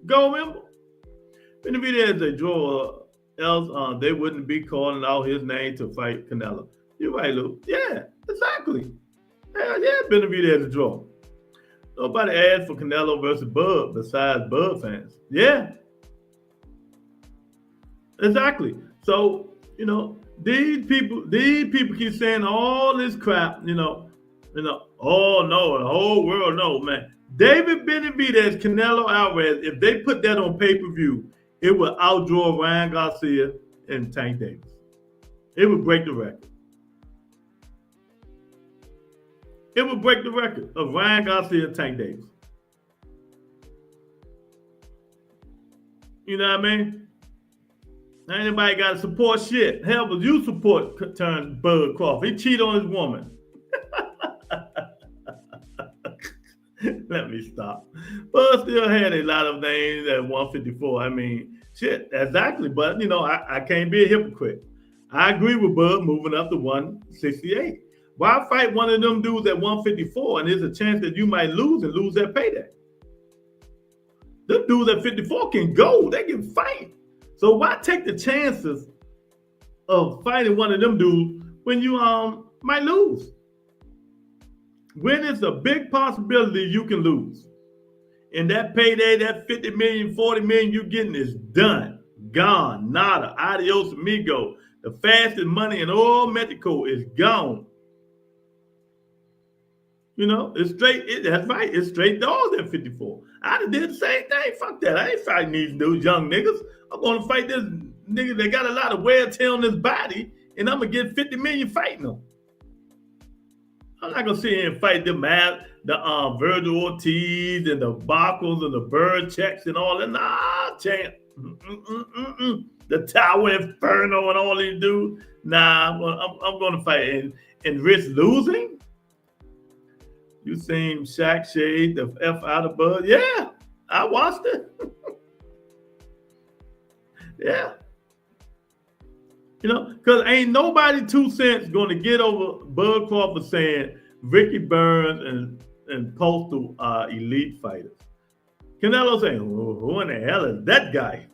[SPEAKER 3] Go remember. Benavidez is a draw. Else they wouldn't be calling out his name to fight Canelo. You're right, Lou. Yeah, exactly. Hell yeah, Benavidez is a draw. Nobody asked for Canelo versus Bud besides Bud fans. Yeah. Exactly. So, these people keep saying all this crap, oh no, the whole world knows, man. David Benavidez, Canelo Alvarez, if they put that on pay-per-view, it would outdraw Ryan Garcia and Tank Davis. It would break the record. It would break the record of Ryan Garcia and Tank Davis. You know what I mean? Ain't anybody got to support shit. Hell, but you support Bud Crawford. He cheated on his woman. Let me stop. Bud still had a lot of names at 154. I mean, shit, exactly. But, I can't be a hypocrite. I agree with Bud moving up to 168. Why fight one of them dudes at 154 and there's a chance that you might lose and lose that payday? Them dudes at 54 can go. They can fight. So why take the chances of fighting one of them dudes when you might lose? When it's a big possibility you can lose. And that payday, that 50 million, 40 million you're getting is done. Gone. Nada. Adios, amigo. The fastest money in all Mexico is gone. It's straight. That's right. It's straight doors at 54. I did the same thing. Fuck that. I ain't fighting these young niggas. I'm going to fight this nigga that got a lot of wear and tear on his body, and I'm going to get 50 million fighting them. I'm not going to sit here and fight them out, the Virgil Ortiz and the Barcos and the Bird Checks and all that. Nah, champ. The Tower Inferno and all these dudes. Nah, I'm going to fight and risk losing. You seen Shaq shade the F out of Bud? Yeah, I watched it. Yeah. Because ain't nobody 2 cents going to get over Bud Crawford saying Ricky Burns and Postal are elite fighters. Canelo saying, who in the hell is that guy?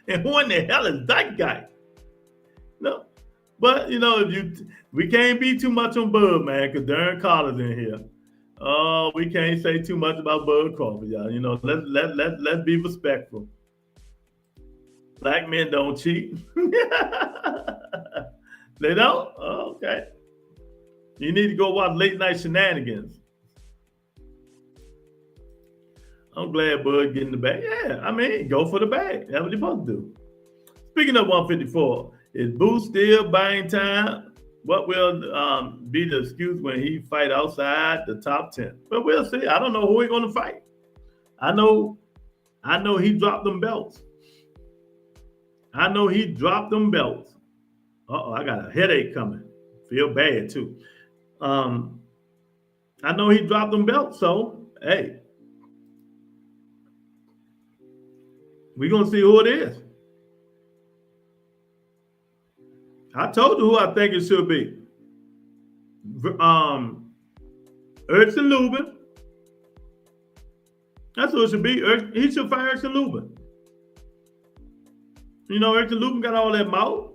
[SPEAKER 3] And who in the hell is that guy? No. But, we can't be too much on Bud, man, because Darren Collins in here. Oh, we can't say too much about Bud Crawford, y'all. Let's be respectful. Black men don't cheat. They don't? Oh, okay. You need to go watch Late Night Shenanigans. I'm glad Bud getting the bag. Yeah, go for the bag. That's what you're supposed to do. Speaking of 154, Is Booth still buying time? What will be the excuse when he fight outside the top 10? But we'll see. I don't know who he's going to fight. I know he dropped them belts. I know he dropped them belts. Uh-oh, I got a headache coming. Feel bad, too. I know he dropped them belts, so, hey. We're going to see who it is. I told you who I think it should be. Erskine Lubin. That's who it should be. He should fight Erskine Lubin. You know, Erskine Lubin got all that mouth.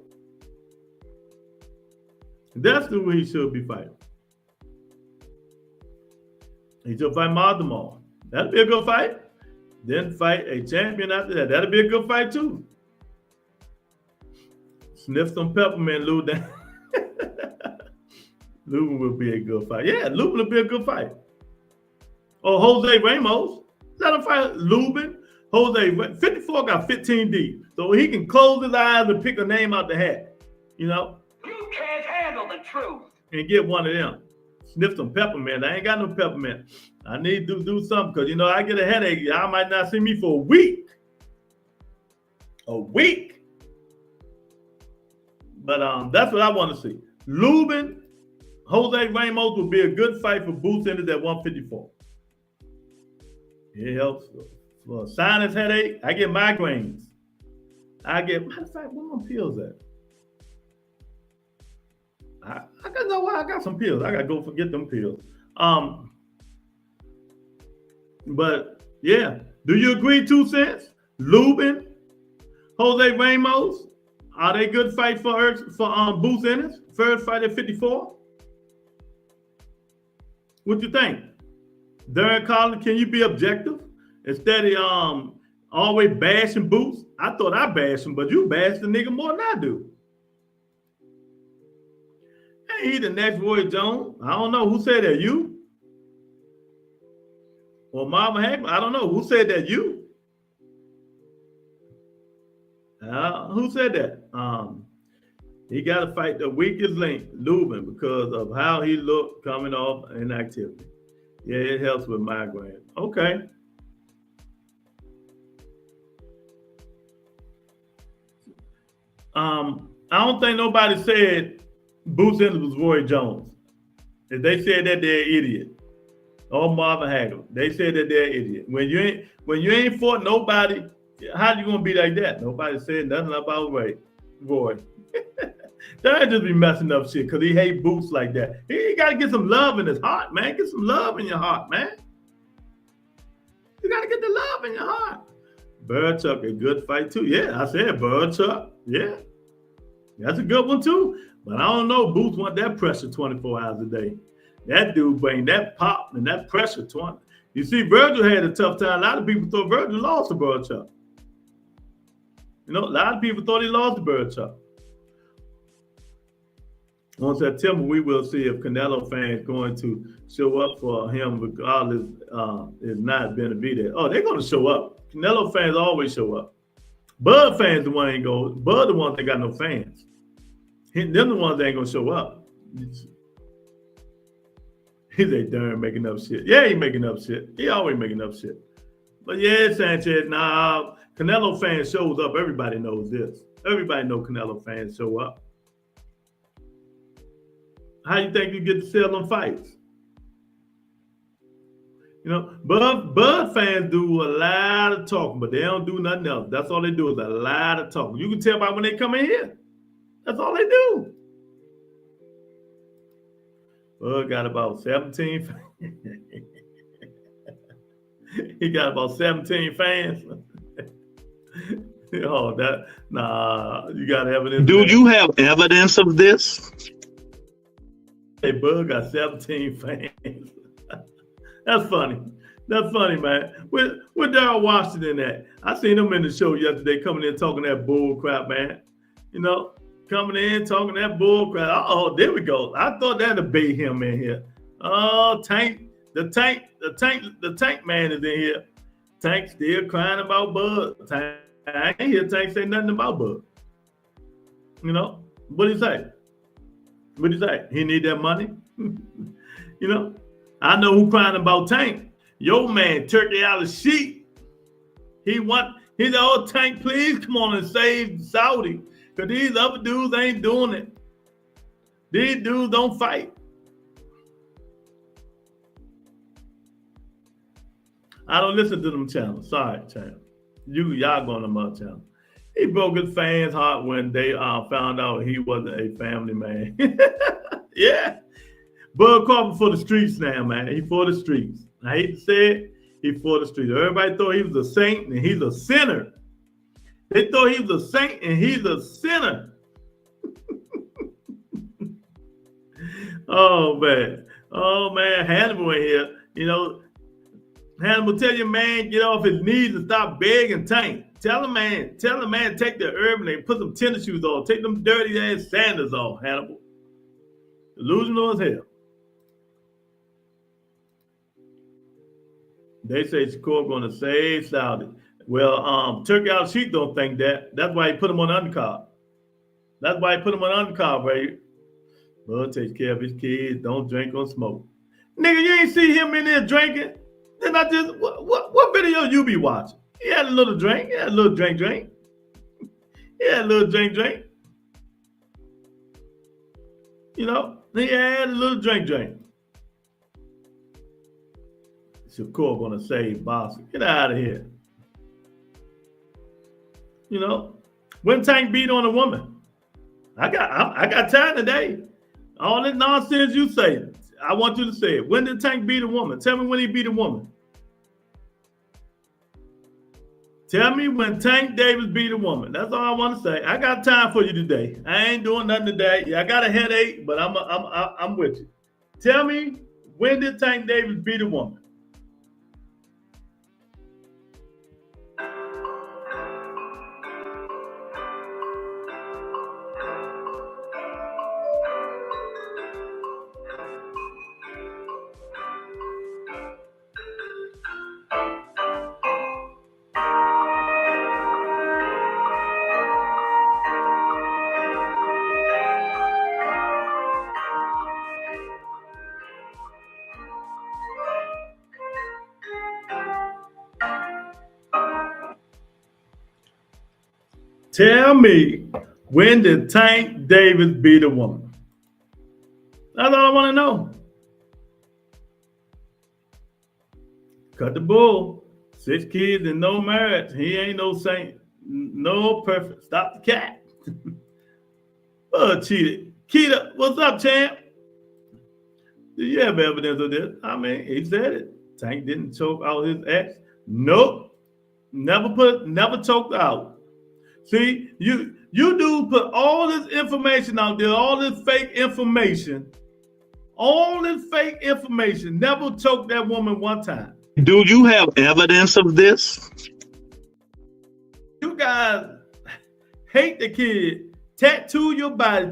[SPEAKER 3] That's who he should be fighting. He should fight Mardamar. That'd be a good fight. Then fight a champion after that. That'd be a good fight too. Sniff some peppermint, Lubin. Lubin would be a good fight. Yeah, Lubin would be a good fight. Or Jose Ramos. Let him fight Lubin. Jose, 54 got 15 deep. So he can close his eyes and pick a name out the hat. You know?
[SPEAKER 4] You can't handle the truth.
[SPEAKER 3] And get one of them. Sniff some peppermint. I ain't got no peppermint. I need to do something because, you know, I get a headache. Y'all might not see me for a week. A week. But that's what I want to see. Lubin, Jose Ramos would be a good fight for Booth Enders at 154. It helps for sinus headache. I get migraines. Matter of fact, where my pills at? I got know why I got some pills. I gotta go forget them pills. But yeah, do you agree? 2 cents. Lubin, Jose Ramos, are they good fight for Booth Enders? First fight at 54. What you think? Darren Collins, can you be objective instead of always bashing Booth? I thought I bashed him, but you bashed the nigga more than I do. Ain't he the next Roy Jones? I don't know. Who said that? You? Or Marvin Hagler? I don't know. Who said that? You? Who said that? He got to fight the weakest link, Lubin, because of how he looked coming off inactivity. Yeah, it helps with migraine. Okay. I don't think nobody said Booth Enders was Roy Jones. If they said that, they're an idiot. Or Marvin Hagler. They said that they're an idiot. When you ain't fought nobody, how you gonna be like that? Nobody said nothing about Roy. They just be messing up shit because he hate Boots like that. He gotta get some love in his heart, man. Get some love in your heart, man. You gotta get the love in your heart. Burchuk, a good fight too. Yeah, I said Burchuk. Yeah, that's a good one too. But I don't know. Boots want that pressure 24 hours a day. That dude bring that pop and that pressure 20. You see, Virgil had a tough time. A lot of people thought Virgil lost to Burchuk. You know, a lot of people thought he lost to Burchuk. On September, we will see if Canelo fans going to show up for him regardless if not Benavidez. Oh, they're going to show up. Canelo fans always show up. Bud fans the one ain't go. Bud the ones that got no fans. Them the ones that ain't going to show up. He's a darn making up shit. Yeah, he making up shit. He always making up shit. But yeah, Sanchez, nah, Canelo fans shows up. Everybody knows this. Everybody know Canelo fans show up. How you think you get to sell them fights? You know, Bud fans do a lot of talking, but they don't do nothing else. That's all they do is a lot of talking. You can tell by when they come in here. That's all they do. Bud got about 17 fans. He got about 17 fans. Oh, you got evidence.
[SPEAKER 8] Do you have evidence of this?
[SPEAKER 3] Hey, Bud got 17 fans. That's funny. That's funny, man. Where Darryl Washington at? I seen him in the show yesterday coming in talking that bull crap, man. You know, coming in talking that bull crap. Oh, there we go. I thought that'd bait him in here. Oh, the tank man is in here. Tank still crying about Bud. I ain't hear Tank say nothing about Bud. You know, what do you say? What do you say? He need that money? You know, I know who crying about Tank. Yo, man, Turkey out of sheet. He's old Tank, please come on and save Saudi. Because these other dudes ain't doing it. These dudes don't fight. I don't listen to them channels. Sorry, channel. Y'all going to my channel. He broke his fans' heart when they found out he wasn't a family man. Yeah. Bud Carper for the streets now, man. He for the streets. I hate to say it. He for the streets. Everybody thought he was a saint and he's a sinner. They thought he was a saint and he's a sinner. Oh, man. Oh, man. Hannibal in here. You know, Hannibal tell your man, get off his knees and stop begging Tank. Tell the man, take the urban and put some tennis shoes on. Take them dirty ass sandals off, Hannibal. Delusional as hell. They say Shakur going to save Saudi. Well, Turkey out of sheet don't think that. That's why he put him on the undercard. That's why he put him on the undercard, baby. Bud takes care of his kids. Don't drink or smoke. Nigga, you ain't see him in there drinking. Then I just what video you be watching? He had a little drink. He had a little drink. He had a little drink. You know, he had a little drink. Shakur gonna save boxing. Get out of here. You know, when Tank beat on a woman, I got time today. All this nonsense you say, I want you to say it. When did Tank beat a woman? Tell me when he beat a woman. Tell me when Tank Davis beat a woman. That's all I want to say. I got time for you today. I ain't doing nothing today. I got a headache, but I'm with you. Tell me when did Tank Davis beat a woman? Tell me, when did Tank Davis beat a woman? That's all I want to know. Cut the bull. 6 kids and no marriage. He ain't no saint. No perfect. Stop the cat. Cheated. Keita, what's up, champ? Do you have evidence of this? I mean, he said it. Tank didn't choke out his ex. Nope. Never choked out. See, you dudes put all this information out there, all this fake information, never choked that woman one time.
[SPEAKER 8] Do you have evidence of this?
[SPEAKER 3] You guys hate the kid. Tattoo your body.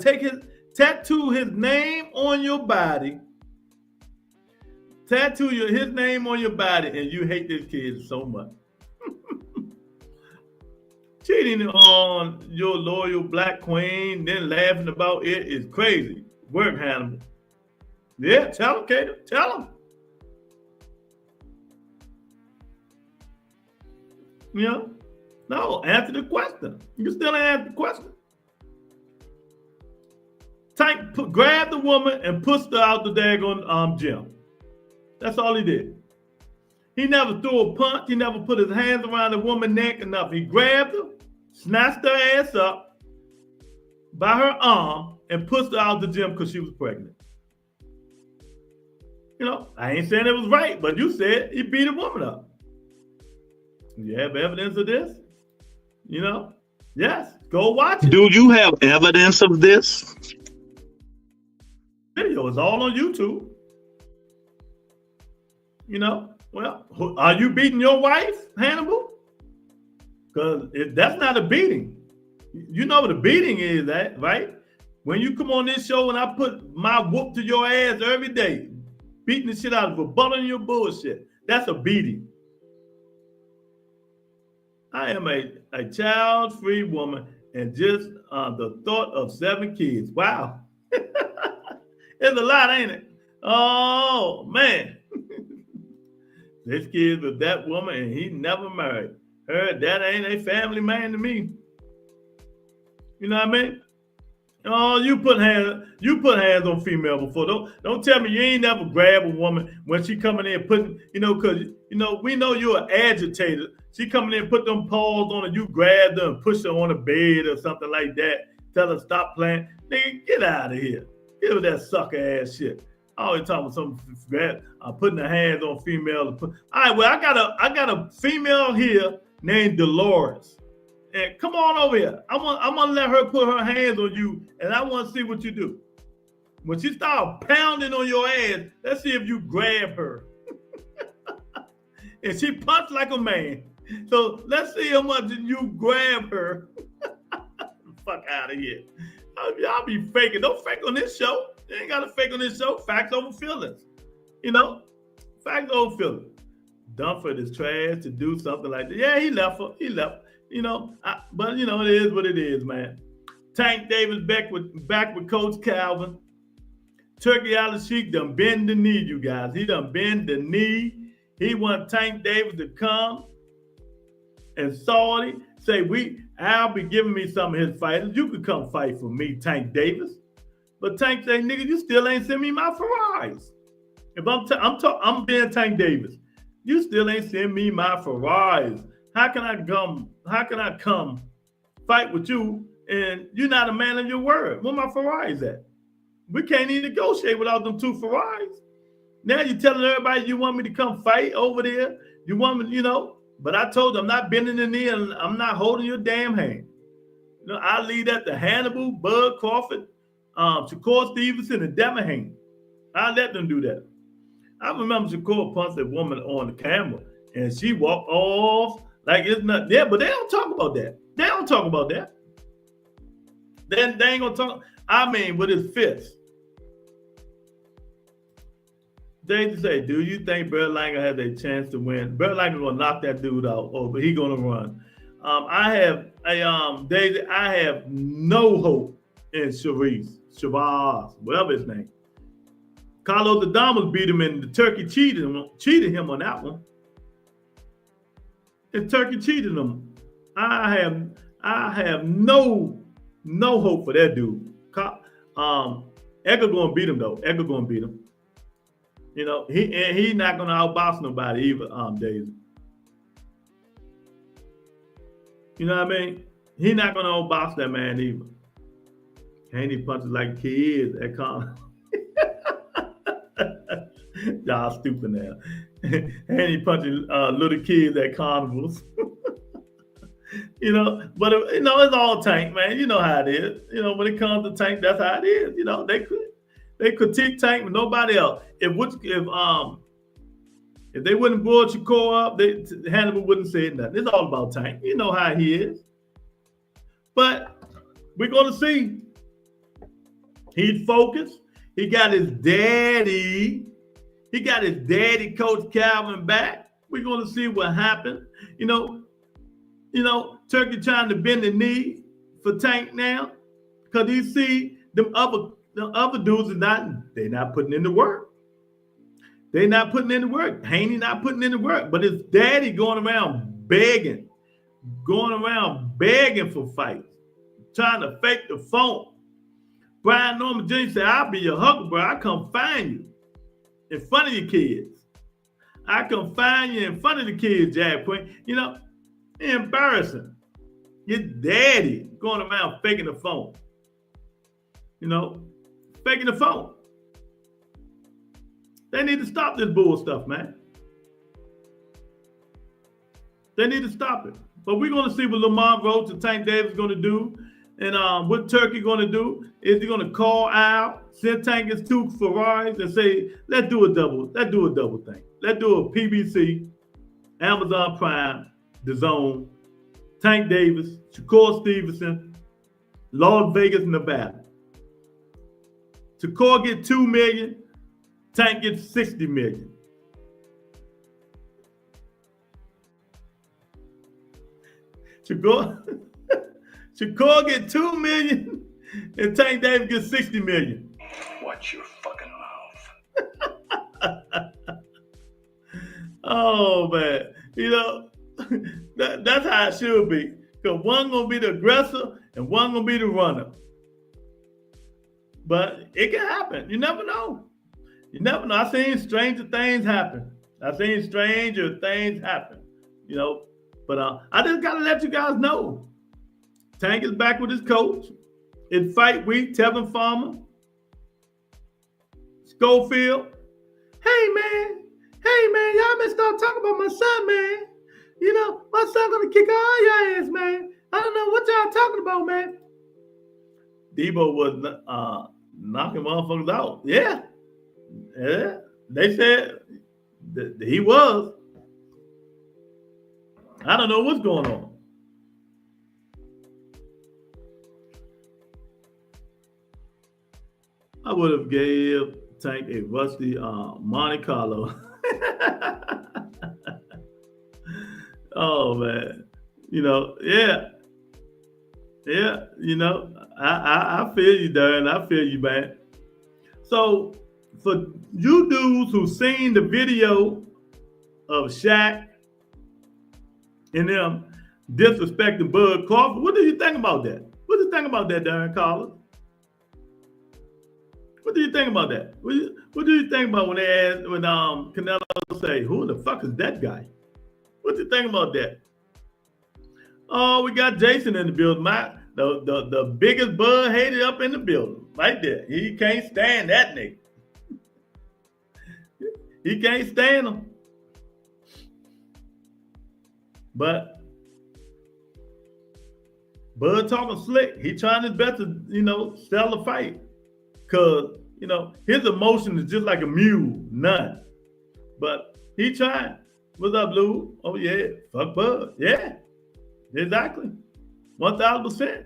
[SPEAKER 3] Tattoo his name on your body. Tattoo his name on your body, and you hate this kid so much. Cheating on your loyal black queen, then laughing about it is crazy. Work, Hannibal. Yeah, tell him, Kato. Tell him. You know? No, answer the question. You still ain't answer the question. Tank grabbed the woman and pushed her out the daggone gym. That's all he did. He never threw a punch. He never put his hands around the woman's neck or nothing. He grabbed her, snatched her ass up by her arm, and pushed her out the gym because she was pregnant. You know, I ain't saying it was right, but you said he beat a woman up. You have evidence of this? You know? Yes. Go watch it.
[SPEAKER 8] Do you have evidence of this?
[SPEAKER 3] Video is all on YouTube. You know? Well, are you beating your wife, Hannibal? Because that's not a beating. You know what a beating is, that right? When you come on this show and I put my whoop to your ass every day, beating the shit out of rebutting your bullshit, that's a beating. I am a child-free woman. And just the thought of 7 kids. Wow. It's a lot, ain't it? Oh, man. 6 kids with that woman, and he never married her. That ain't a family man to me. You know what I mean? Oh, you put hands on female before. Don't tell me you ain't never grab a woman when she coming in putting, because we know you're an agitator. She coming in, put them paws on her, you grab her and push her on the bed or something like that. Tell her stop playing. Nigga, get out of here. Give her that sucker ass shit. I always talking about some putting her hands on female. All right, well, I got a female here named Dolores. And come on over here. I'm gonna let her put her hands on you, and I want to see what you do. When she start pounding on your ass, let's see if you grab her. And she punched like a man. So let's see how much you grab her. Fuck out of here. Y'all be faking. Don't fake on this show. You ain't got to fake on this show. Facts over feelings. Facts over feelings. Dunford is trash to do something like that. Yeah, he left her. He left. But it is what it is, man. Tank Davis back with Coach Calvin. Turkey Al-Sheikh done bend the knee, you guys. He done bend the knee. He want Tank Davis to come and Saudi say, Al be giving me some of his fighters. You could come fight for me, Tank Davis. But Tank say, nigga, you still ain't send me my Ferraris. If I'm being Tank Davis, you still ain't send me my Ferraris. How can I come fight with you and you're not a man of your word? Where my Ferraris at? We can't even negotiate without them 2 Ferraris. Now you're telling everybody you want me to come fight over there. You want me, but I told them I'm not bending the knee and I'm not holding your damn hand. I'll leave that to Hannibal, Bud Crawford, Shakur Stevenson, and Demahan. I'll let them do that. I remember Shakur punched a woman on the camera and she walked off like it's not there, but they don't talk about that. They don't talk about that. Then they ain't gonna talk. With his fist. They say, do you think Berlanga has a chance to win? Berlanga gonna knock that dude out, but he gonna run. I have no hope in Shavaz, whatever his name. Carlos Adames beat him, and the Turkey cheated him on that one. And Turkey cheated him. I have no hope for that dude. Edgar gonna beat him though. Edgar gonna beat him. He's not gonna outbox nobody either. Daisy. You know what I mean? He's not gonna outbox that man either. Haney punches like kids at con. Y'all stupid now. Haney punching little kids at carnivals. But it's all Tank, man. You know how it is. When it comes to Tank, that's how it is. They critique Tank with nobody else. If they wouldn't board Shakur up, Hannibal wouldn't say nothing. It's all about Tank. You know how he is. But we're gonna see. He's focused. He got his daddy. He got his daddy, Coach Calvin, back. We're gonna see what happened. Turkey trying to bend the knee for Tank now, because he see the other dudes they're not putting in the work. They're not putting in the work. Haney not putting in the work, but his daddy going around begging for fights, trying to fake the phone. Brian Norman James said, I'll be your huckleberry. I come find you in front of your kids. I come find you in front of the kids, Jack Point. Embarrassing. Your daddy going around faking the phone. Faking the phone. They need to stop this bull stuff, man. They need to stop it. But we're going to see what Lamont Roach and Tank Davis going to do. And what Turkey going to do is he going to call out, send Tank his 2 Ferraris and say, let's do a double thing. Let's do a PBC, Amazon Prime, DAZN, Tank Davis, Shakur Stevenson, Las Vegas, Nevada. Shakur get $2 million, Tank gets $60 million. Shakur get $2 million and Tank Davis gets $60 million.
[SPEAKER 4] Watch your fucking mouth.
[SPEAKER 3] Oh man, that's how it should be. Because one gonna be the aggressor and one gonna be the runner. But it can happen. You never know. You never know. I've seen stranger things happen. But I just gotta let you guys know. Tank is back with his coach. It's fight week. Tevin Farmer, Schofield. Hey man, y'all better start talking about my son, man. My son gonna kick all your ass, man. I don't know what y'all talking about, man. Debo was knocking motherfuckers out. Yeah. They said that he was. I don't know what's going on. I would have gave Tank a rusty Monte Carlo. Oh man, yeah. I feel you, Darren. I feel you, man. So for you dudes who seen the video of Shaq and them disrespecting Bud Crawford, what do you think about that? What do you think about that, Darren Collins? What do you think about that? What do you think about when Canelo say, "Who the fuck is that guy"? What do you think about that? Oh, we got Jason in the building. The biggest Bud hater up in the building, right there. He can't stand that nigga. He can't stand him. But Bud talking slick. He trying his best to, sell the fight. Cause, his emotion is just like a mule, none. But he trying. What's up, Lou? Oh yeah, fuck Bud. Yeah, exactly. 1,000%.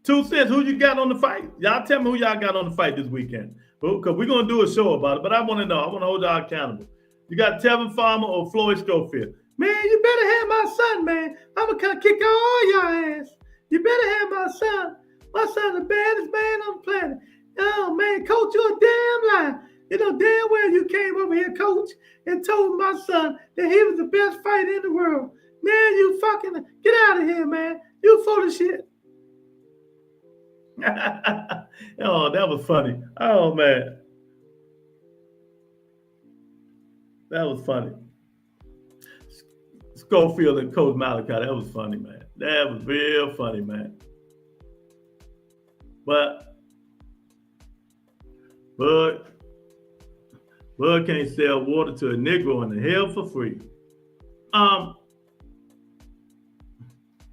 [SPEAKER 3] 2 cents. Who you got on the fight? Y'all tell me who y'all got on the fight this weekend. Because we're gonna do a show about it. But I want to know. I want to hold y'all accountable. You got Tevin Farmer or Floyd Schofield? Man, you better have my son, man. I'm gonna kick all your ass. You better have my son. My son's the baddest man on the planet. Oh man, coach, you're a damn lie. Damn well you came over here, coach, and told my son that he was the best fighter in the world. Man, you fucking get out of here, man. You full of shit. Oh, that was funny. Oh man. That was funny. Schofield and Coach Malachi, that was funny, man. That was real funny, man. But Bud can't sell water to a Negro in the hell for free. The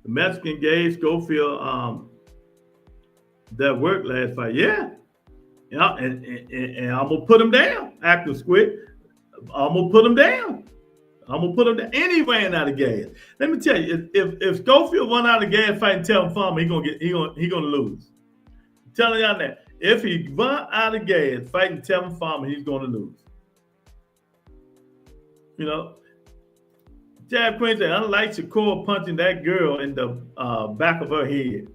[SPEAKER 3] Mexican gave Schofield that worked last fight. Yeah. And I'm gonna put him down after Squid. I'm gonna put him down. And he ran out of gas. Let me tell you, if Schofield run out of gas fighting Tevin Farmer, he gonna lose. I'm telling y'all that. If he run out of gas fighting Tevin Farmer, he's gonna lose. Jab Queen said, unlike Shakur punching that girl in the back of her head.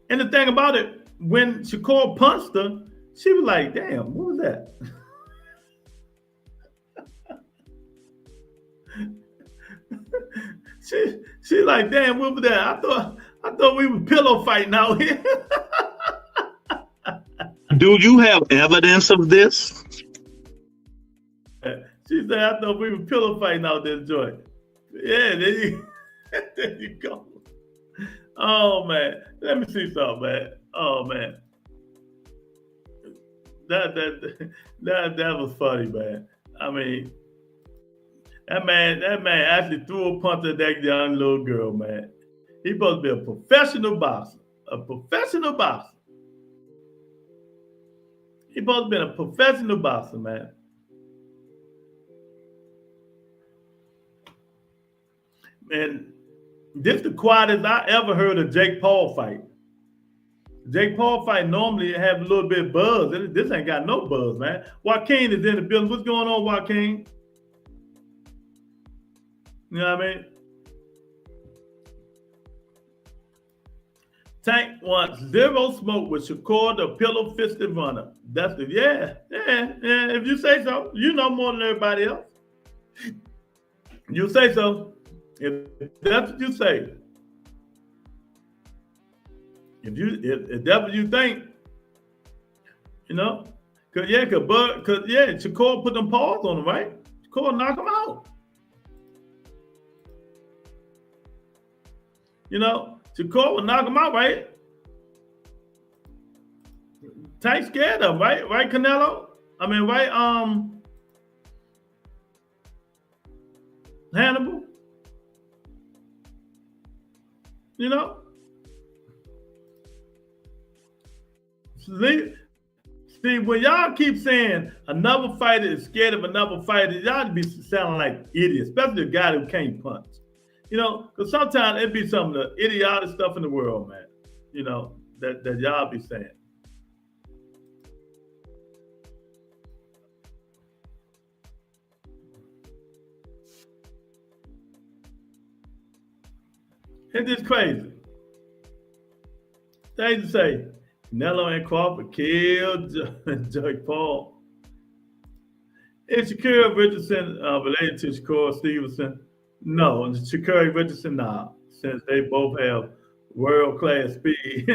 [SPEAKER 3] And the thing about it, when Shakur punched her, she was like, damn, what was that? she like, damn, what was that? I thought we were pillow fighting out here.
[SPEAKER 8] Do you have evidence of this?
[SPEAKER 3] She said, I thought we were pillow fighting out this joint. Yeah, there you go. Oh man, let me see something, man. Oh man, that was funny, man. I mean, that man actually threw a punch at that young little girl, man. He supposed to be a professional boxer. He supposed to be a professional boxer, man. And this is the quietest I ever heard a Jake Paul fight. Jake Paul fight normally have a little bit of buzz. This ain't got no buzz, man. Joaquin is in the building. What's going on, Joaquin? You know what I mean? Tank wants zero smoke with Shakur, the pillow-fisted runner. That's the yeah. If you say so, you know more than everybody else. You say so. If that's what you say. If that's what you think, you know, cause Shakur put them paws on him, right? Shakur knock him out. You know, Shakur would knock him out, right? Tank scared of him, right? Right, Canelo? I mean, right, Hannibal? You know? See, when y'all keep saying another fighter is scared of another fighter, y'all be sounding like idiots, especially a guy who can't punch. You know, because sometimes it be some of the idiotic stuff in the world, man. You know, that y'all be saying. It's just crazy. They used to say, Canelo and Crawford killed Jake Paul. Is Shakur Richardson related to Shakur Stevenson? No, Shakur Richardson, nah, since they both have world-class speed.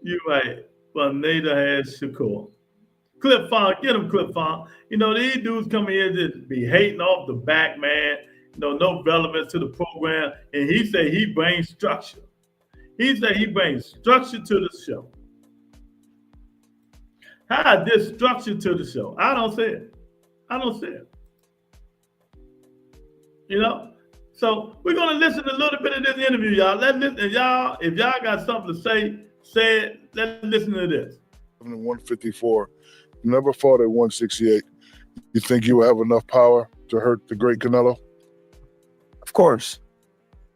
[SPEAKER 3] You're right, but neither has Shakur. Clip Font, get him, Clip Font. You know, these dudes come here to be hating off the back, man. You know, no relevance to the program. And he say he brings structure. He say he brings structure to the show. How is this structure to the show? I don't see it. I don't see it. You know? So we're going to listen to a little bit of this interview, y'all. Let's listen. Y'all, if y'all got something to say it. Let's listen to this.
[SPEAKER 9] 154. You never fought at 168. You think you will have enough power to hurt the great Canelo?
[SPEAKER 10] Of course.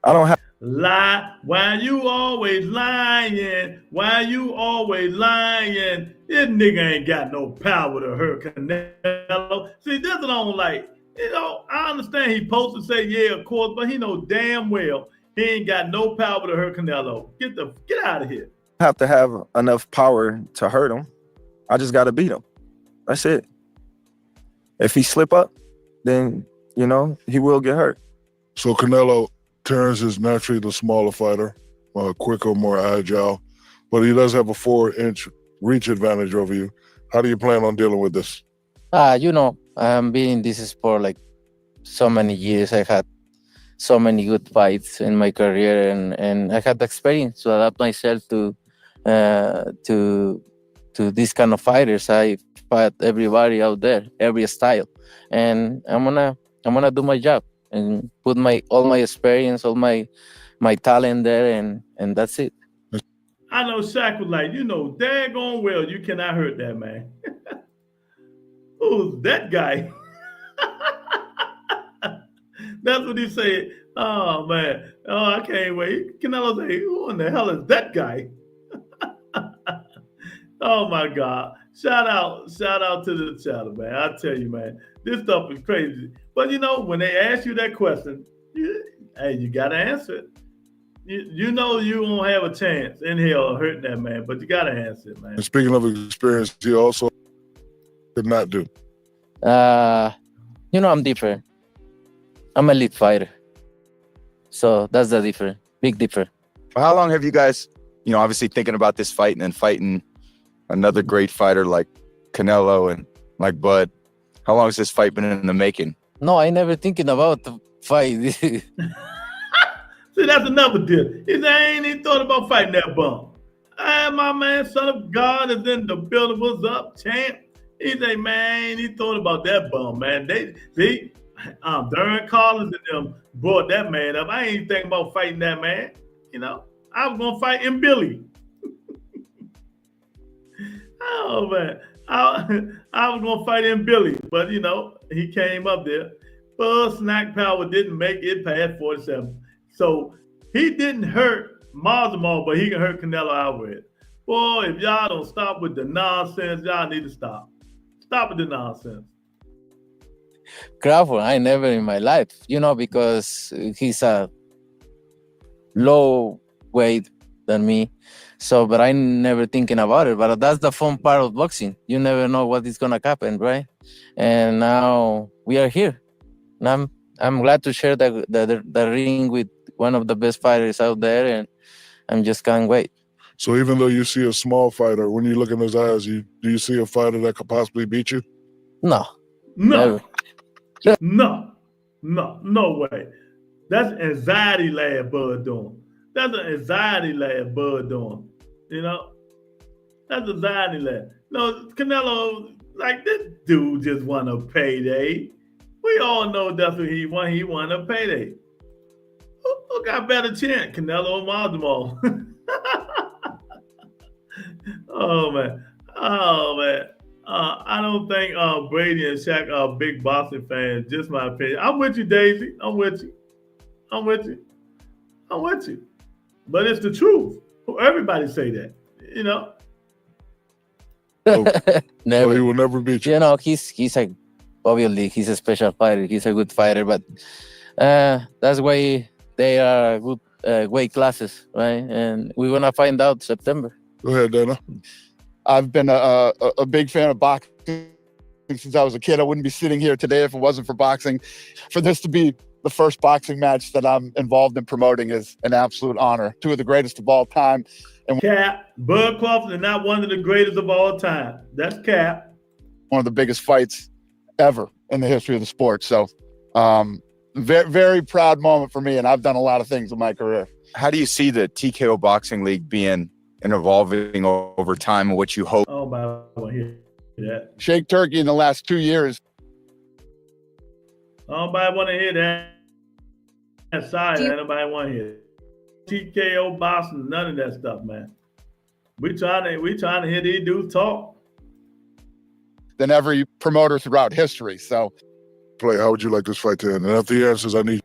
[SPEAKER 10] I don't have.
[SPEAKER 3] Lie. Why you always lying? Why you always lying? This nigga ain't got no power to hurt Canelo. See, this is what I don't like. You know, I understand he supposed to say, yeah, of course, but he know damn well he ain't got no power to hurt Canelo. Get out of here.
[SPEAKER 10] Have to have enough power to hurt him. I just got to beat him. That's it. If he slip up, then, you know, he will get hurt.
[SPEAKER 9] So Canelo Terrence is naturally the smaller fighter, quicker, more agile, but he does have a 4-inch reach advantage over you. How do you plan on dealing with this?
[SPEAKER 11] You know, I've been in this sport like so many years. I had so many good fights in my career, and I had the experience to adapt myself to these kind of fighters. I fight everybody out there, every style, and I'm gonna do my job and put all my experience, all my talent there, and that's it.
[SPEAKER 3] I know Shaq was like, you know, daggone well, you cannot hurt that man. Who's that guy? That's what he said. Oh man, oh I can't wait. Canelo say, who in the hell is that guy? Oh my God. Shout out to the channel, man. I tell you, man, this stuff is crazy. But you know, when they ask you that question, you gotta answer it. You know you won't have a chance in hell hurting that man, but you gotta answer it, man.
[SPEAKER 9] And speaking of experience, he also did not do.
[SPEAKER 11] You know, I'm different. I'm a elite fighter. So that's the difference. Big difference.
[SPEAKER 10] How long have you guys, you know, obviously thinking about this fight and then fighting another great fighter like Canelo and like Bud? How long has this fight been in the making?
[SPEAKER 11] No, I never thinking about the fight.
[SPEAKER 3] See, that's another deal. He said, I ain't even thought about fighting that bum. My man, son of God is in the building. What's up, champ? He say, man, I ain't even thought about that bum, man. Darren Collins and them brought that man up. I ain't even thinking about fighting that man. You know, I was gonna fight him, Billy. Oh man, I was gonna fight him, Billy, but you know he came up there. But Snack Power didn't make it past 47, so he didn't hurt Marzamon, but he can hurt Canelo Alvarez. Boy, if y'all don't stop with the nonsense, y'all need to stop. Stop with the nonsense.
[SPEAKER 11] Crawford, I never in my life, you know, because he's a low weight than me. So, but I never thinking about it. But that's the fun part of boxing. You never know what is gonna happen, right? And now we are here. And I'm glad to share the ring with one of the best fighters out there, and I'm just can't wait.
[SPEAKER 9] So even though you see a small fighter, when you look in his eyes, do you see a fighter that could possibly beat you?
[SPEAKER 11] No,
[SPEAKER 3] No,
[SPEAKER 11] never.
[SPEAKER 3] no way. That's anxiety lad Bud doing. That's an anxiety lad Bud doing. You know, that's anxiety lad. No, Canelo, like this dude just won a payday. We all know that's what he won. He won a payday. Who got better chance, Canelo or Maldemar? Oh man, oh man. I don't think Brady and Shaq are big boxing fans. Just my opinion. I'm with you, Daisy. I'm with you. I'm with you. I'm with you. But it's the truth. Everybody say that. You know.
[SPEAKER 11] Never.
[SPEAKER 9] So he will never beat you.
[SPEAKER 11] You know, he's a obviously he's a special fighter. He's a good fighter, but that's why they are good weight classes, right? And we're gonna find out September.
[SPEAKER 9] Go ahead, Dana.
[SPEAKER 12] I've been a big fan of boxing since I was a kid. I wouldn't be sitting here today if it wasn't for boxing. For this to be the first boxing match that I'm involved in promoting is an absolute honor. Two of the greatest of all time. And
[SPEAKER 3] Cap, Bud Crawford is not one of the greatest of all time. That's Cap.
[SPEAKER 12] one of the biggest fights ever in the history of the sport. So very, very proud moment for me. And I've done a lot of things in my career.
[SPEAKER 10] How do you see the TKO Boxing League being and evolving over time, and what you hope?
[SPEAKER 3] Oh, my, I want to hear that.
[SPEAKER 12] Shake Turkey in the last 2 years.
[SPEAKER 3] Nobody want to hear that. That side, nobody want to hear it. TKO boxing, none of that stuff, man. We trying to hear these dudes talk.
[SPEAKER 12] Than every promoter throughout history. So,
[SPEAKER 9] Play. How would you like this fight to end? And if the answers I need.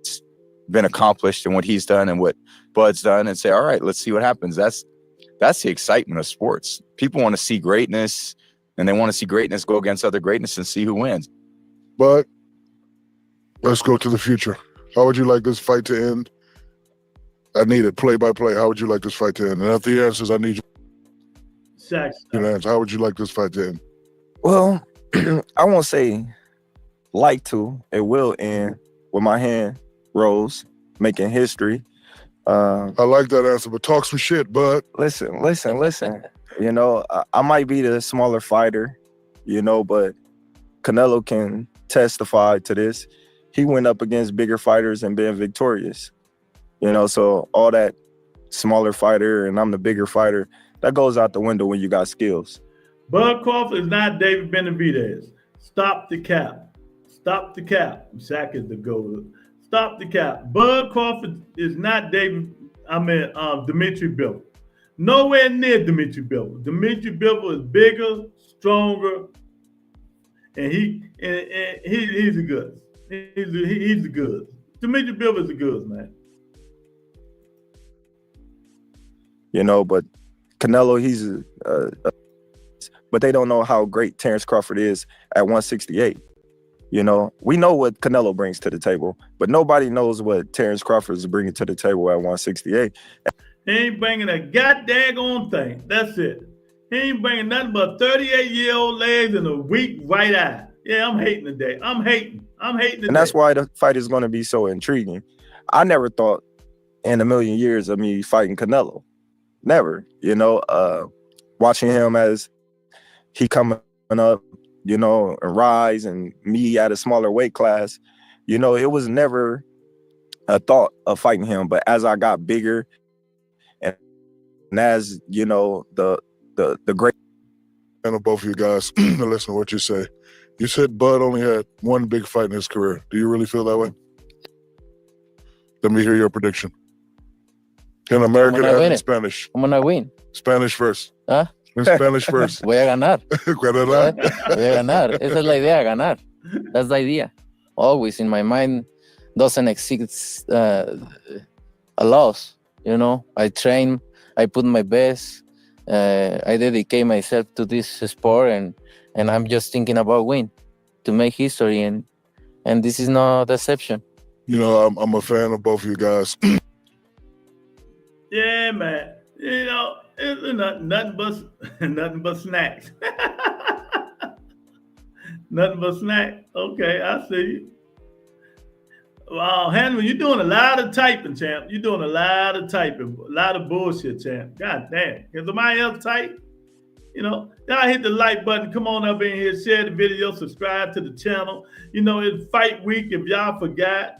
[SPEAKER 10] It's been accomplished and what he's done and what Bud's done, and say, all right, let's see what happens. That's the excitement of sports. People want to see greatness, and they want to see greatness go against other greatness and see who wins.
[SPEAKER 9] But let's go to the future. How would you like this fight to end? I need it play by play. How would you like this fight to end? And if the answers I need you to answer, how would you like this fight to end?
[SPEAKER 13] Well, I won't say like to. It will end with my hand rose, making history.
[SPEAKER 9] I like that answer, but talk some shit, bud.
[SPEAKER 13] Listen. You know, I might be the smaller fighter, you know, but Canelo can testify to this. He went up against bigger fighters and been victorious. You know, so all that smaller fighter and I'm the bigger fighter, that goes out the window when you got skills.
[SPEAKER 3] Bud Crawford is not David Benavidez. Stop the cap. Stop the cap. Shaq is the GOAT. Stop the cap. Bud Crawford is not Dimitri Bivol. Nowhere near Dimitri Bivol. Dimitri Bivol is bigger, stronger, and he's the goods. He's the goods. Dimitri Bivol is the goods, man.
[SPEAKER 13] You know, but Canelo, he's but they don't know how great Terrence Crawford is at 168. You know, we know what Canelo brings to the table, but nobody knows what Terrence Crawford is bringing to the table at 168.
[SPEAKER 3] He ain't bringing a goddamn thing. That's it. He ain't bringing nothing but 38-year-old legs and a weak right eye. Yeah, I'm hating today. I'm hating today.
[SPEAKER 13] And that's why the fight is going to be so intriguing. I never thought in a million years of me fighting Canelo. Never, you know, watching him as he coming up, you know, and rise, and me at a smaller weight class, you know, it was never a thought of fighting him. But as I got bigger and as, you know, the great.
[SPEAKER 9] And both of you guys, listen to what you say. You said Bud only had one big fight in his career. Do you really feel that way? Let me hear your prediction. In American and in Spanish.
[SPEAKER 11] I'm gonna win.
[SPEAKER 9] Spanish first.
[SPEAKER 11] ¿Ah?
[SPEAKER 9] In Spanish first.
[SPEAKER 11] Voy a ganar.
[SPEAKER 9] Voy a
[SPEAKER 11] ganar. Esa es la idea, ganar. That's the idea. Always in my mind doesn't exist a loss. You know, I train, I put my best, I dedicate myself to this sport, and I'm just thinking about win, to make history, and this is no deception.
[SPEAKER 9] You know, I'm a fan of both of you guys.
[SPEAKER 3] Yeah, man. You know, it's nothing but nothing but snacks. Nothing but snacks. Okay, I see you. Wow, Henry, you're doing a lot of typing, champ. You're doing a lot of typing, a lot of bullshit, champ. God damn. Can somebody else type? You know, y'all hit the like button. Come on up in here, share the video, subscribe to the channel. You know, it's fight week if y'all forgot.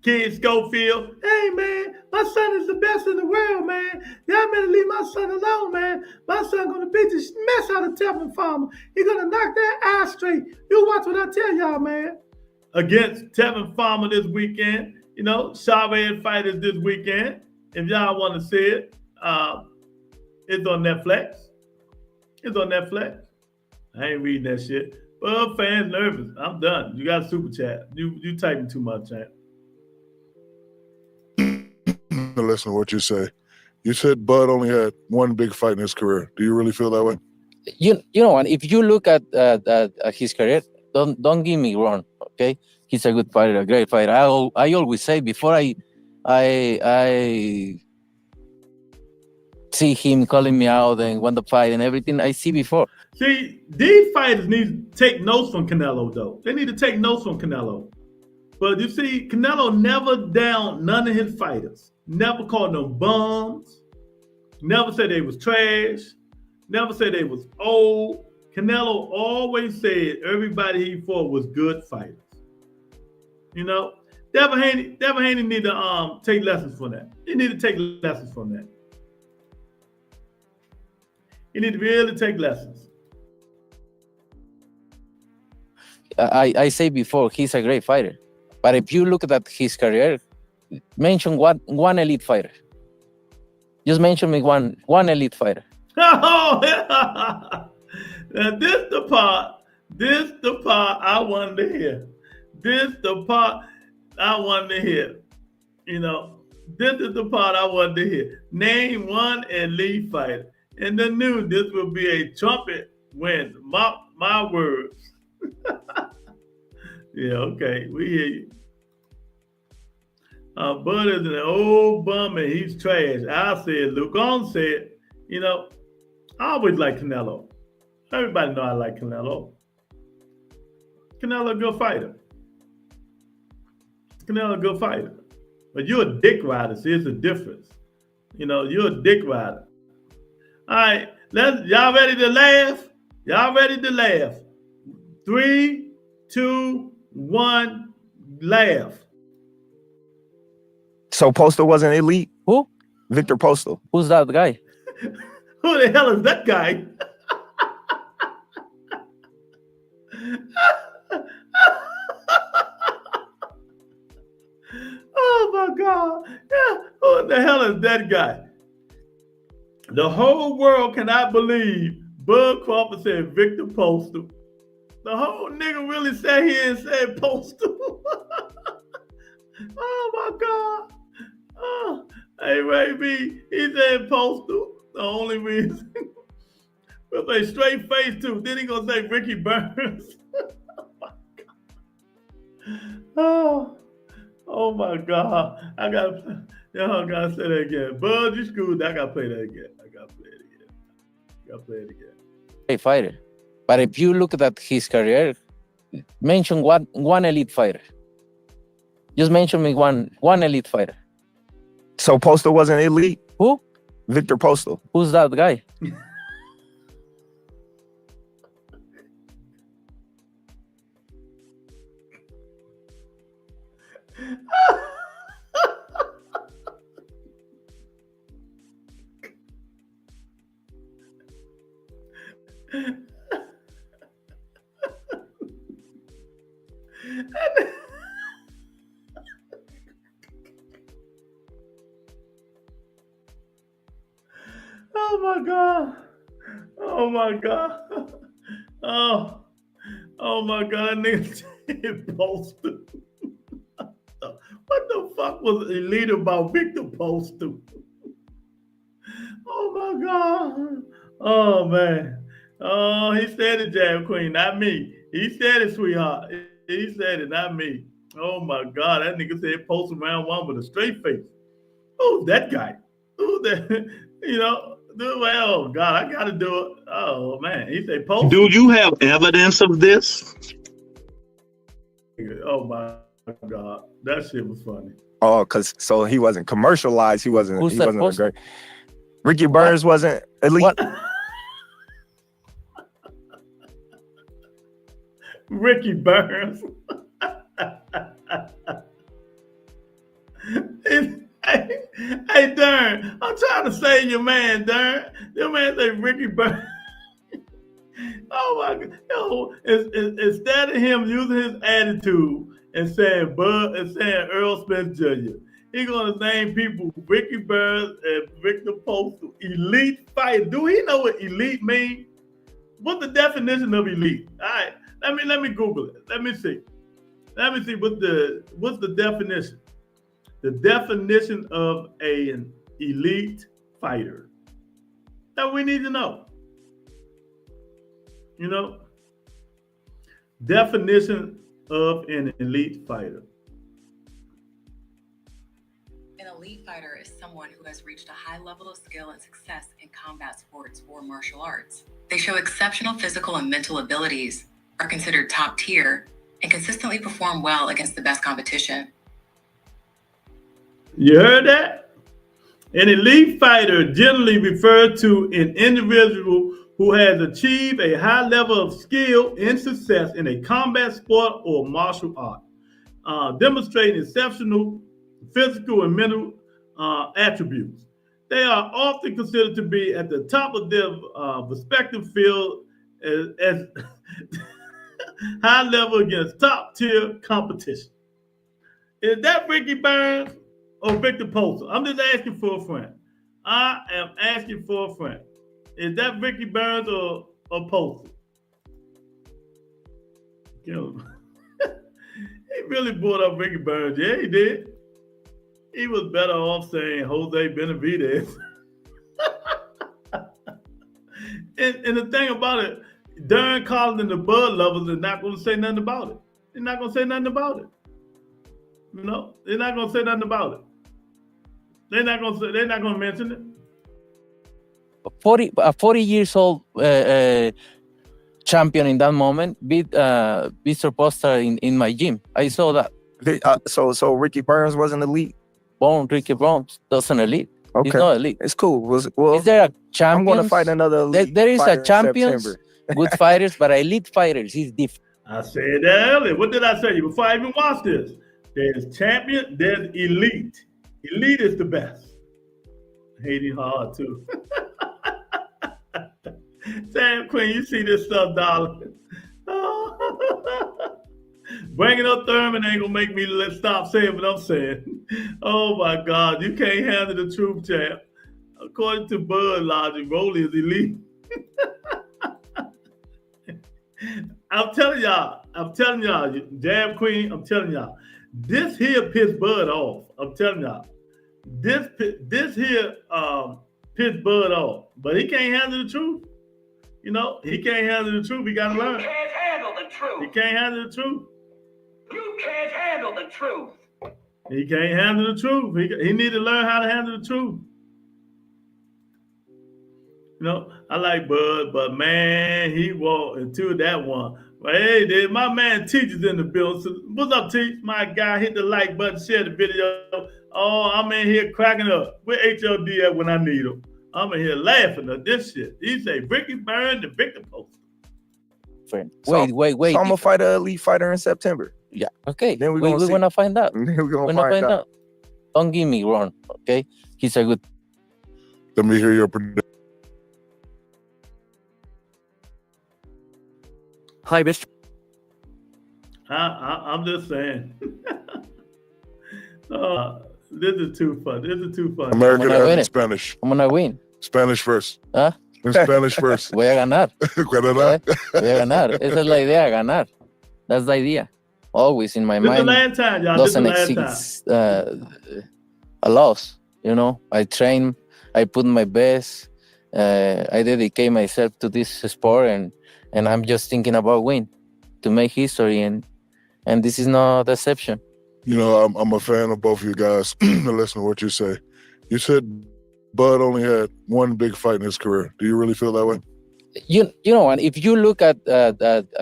[SPEAKER 3] Kid Schofield, hey man, my son is the best in the world, man. Y'all better leave my son alone, man. My son gonna beat the mess out of Tevin Farmer. He gonna knock that eye straight. You watch what I tell y'all, man. Against Tevin Farmer this weekend, you know, Chavez fighters this weekend. If y'all want to see it, it's on Netflix. It's on Netflix. I ain't reading that shit. Well, fans nervous. I'm done. You got a super chat. You typing too much, champ.
[SPEAKER 9] Listen to what you say. You said Bud only had one big fight in his career. Do you really feel that way?
[SPEAKER 11] You know, and if you look at his career, don't get me wrong, okay? He's a good fighter, a great fighter. I always say before I see him calling me out and won the fight and everything, I see before.
[SPEAKER 3] See, these fighters need to take notes from Canelo, though. They need to take notes from Canelo. But you see, Canelo never downed none of his fighters. Never called them bums. Never said they was trash. Never said they was old. Canelo always said everybody he fought was good fighters. You know, Devin Haney need to take lessons from that. He need to take lessons from that. He need to really take lessons.
[SPEAKER 11] I say before, he's a great fighter. But if you look at his career, mention one elite fighter. Just mention me one elite fighter.
[SPEAKER 3] Oh, now this the part I wanted to hear. This the part I wanted to hear. You know, this is the part I wanted to hear. Name one elite fighter. And they knew this would be a trumpet win. My words. Yeah, okay, we hear you. Bud is an old bum and he's trash. I said, Luke on said, you know, I always like Canelo. Everybody know I like Canelo. Canelo a good fighter. Canelo a good fighter. But you're a dick rider, see, it's a difference. You know, you're a dick rider. All right, y'all ready to laugh? Y'all ready to laugh? 3, 2, 1, laugh.
[SPEAKER 13] So Postal wasn't elite?
[SPEAKER 11] Who?
[SPEAKER 13] Victor Postal.
[SPEAKER 11] Who's that guy?
[SPEAKER 3] Who the hell is that guy? Oh my God. Yeah. Who the hell is that guy? The whole world cannot believe Bud Crawford said Victor Postal. The whole nigga really sat here and said Postal. Oh my God. Oh, hey, Ray B, he said Postal. The only reason. With a straight face too. Then he gonna say Ricky Burns. Oh my God. Y'all gotta say that again. Bud, you screwed. I gotta play that again.
[SPEAKER 11] Great fighter. But if you look at his career, mention one elite fighter. Just mention me one elite fighter.
[SPEAKER 13] So Postal wasn't elite?
[SPEAKER 11] Who?
[SPEAKER 13] Victor Postal.
[SPEAKER 11] Who's that guy?
[SPEAKER 3] Oh my God. Oh my God. Oh my God. Nigga said Postal. What the fuck was elite about Victor Postal? Oh my God. Oh man. Oh, he said it, Jam Queen, not me. He said it, sweetheart. He said it, not me. Oh my God, that nigga said post around one with a straight face. Who's that guy? Who's that? You know, well, oh God, I gotta do it. Oh man, he said post.
[SPEAKER 8] Do you have evidence of this?
[SPEAKER 3] Oh my God, that shit was funny.
[SPEAKER 13] Oh, so he wasn't commercialized. He wasn't a great. Ricky Burns wasn't elite.
[SPEAKER 11] What?
[SPEAKER 3] Ricky Burns. Hey, Darn, I'm trying to save your man, Darn. Your man say Ricky Burns. Oh my God! Yo, instead of him using his attitude and saying Bud and saying Earl Smith Jr., he gonna name people Ricky Burns and Victor Postal elite fighter. Do he know what elite means? What's the definition of elite? All right, let me Google it. Let me see what's the definition. The definition of an elite fighter that we need to know. You know, definition of an elite fighter.
[SPEAKER 14] An elite fighter is someone who has reached a high level of skill and success in combat sports or martial arts. They show exceptional physical and mental abilities, are considered top tier, and consistently perform well against the best competition.
[SPEAKER 3] You heard that? An elite fighter generally refers to an individual who has achieved a high level of skill and success in a combat sport or martial art, demonstrating exceptional physical and mental attributes. They are often considered to be at the top of their respective field as high level against top tier competition. Is that Ricky Burns or Victor Postal? I'm just asking for a friend. I am asking for a friend. Is that Ricky Burns or Postal? You know, he really brought up Ricky Burns. Yeah, he did. He was better off saying Jose Benavidez. and the thing about it, Darren Collins and the Bud lovers are not going to say nothing about it. They're not going to say nothing about it. You know, they're not going to say nothing about it. They're not going to mention it.
[SPEAKER 11] 40 years old champion in that moment beat Mr. Poster in my gym. I saw that.
[SPEAKER 13] So Ricky Burns wasn't elite.
[SPEAKER 11] Ricky Burns doesn't elite.
[SPEAKER 13] Okay.
[SPEAKER 11] He's not elite.
[SPEAKER 13] It's cool.
[SPEAKER 11] Is there a champion?
[SPEAKER 13] I'm going to fight another elite.
[SPEAKER 11] There is
[SPEAKER 13] fighter
[SPEAKER 11] a champions, good fighters, but elite fighters is different.
[SPEAKER 3] I said that earlier. What did I say before I even watched this? There's champion, there's elite. Elite is the best. Hating hard too. Sam Queen, you see this stuff, darling. Bringing up Thurman ain't gonna make me stop saying what I'm saying. Oh my God, you can't handle the truth, champ. According to Bud logic, Rolly is elite. I'm telling y'all, Jab Queen, I'm telling y'all, this here piss Bud off. I'm telling y'all, this here piss Bud off, but he can't handle the truth. You know, he can't handle the truth. He gotta learn.
[SPEAKER 4] You can't handle the truth.
[SPEAKER 3] He can't handle the truth.
[SPEAKER 4] You can't handle the truth.
[SPEAKER 3] He can't handle the truth. He need to learn how to handle the truth. You know, I like Bud, but man, he walked into that one. But hey, dude, my man Teacher's in the building. So what's up, Teach? My guy, hit the like button, share the video. Oh, I'm in here cracking up. Where HLD at when I need him? I'm in here laughing at this shit. He say Ricky Burns and Victor Postal.
[SPEAKER 11] Wait.
[SPEAKER 13] So I'm gonna fight an elite fighter in September.
[SPEAKER 11] Yeah. Okay.
[SPEAKER 13] Then we're
[SPEAKER 11] gonna find out.
[SPEAKER 13] Then we're gonna find out.
[SPEAKER 11] Don't give me wrong. Okay. He's a good.
[SPEAKER 9] Let me hear your prediction.
[SPEAKER 15] Hi, Mr.
[SPEAKER 3] I'm just saying. This is too fun.
[SPEAKER 9] American and Spanish.
[SPEAKER 11] I'm gonna win.
[SPEAKER 9] Spanish first.
[SPEAKER 11] ¿Ah?
[SPEAKER 9] In Spanish first.
[SPEAKER 11] Voy a ganar.
[SPEAKER 9] Ganar.
[SPEAKER 11] Voy a ganar. Esa es la idea, ganar. That's the idea. Always in my mind.
[SPEAKER 3] This the last time, y'all.
[SPEAKER 11] Doesn't
[SPEAKER 3] this the last
[SPEAKER 11] exist a loss. You know, I train. I put my best. I dedicate myself to this sport, and I'm just thinking about win, to make history, and and this is no deception.
[SPEAKER 9] You know, I'm a fan of both of you guys. Listen to what you say. You said Bud only had one big fight in his career. Do you really feel that way?
[SPEAKER 11] You know, and if you look at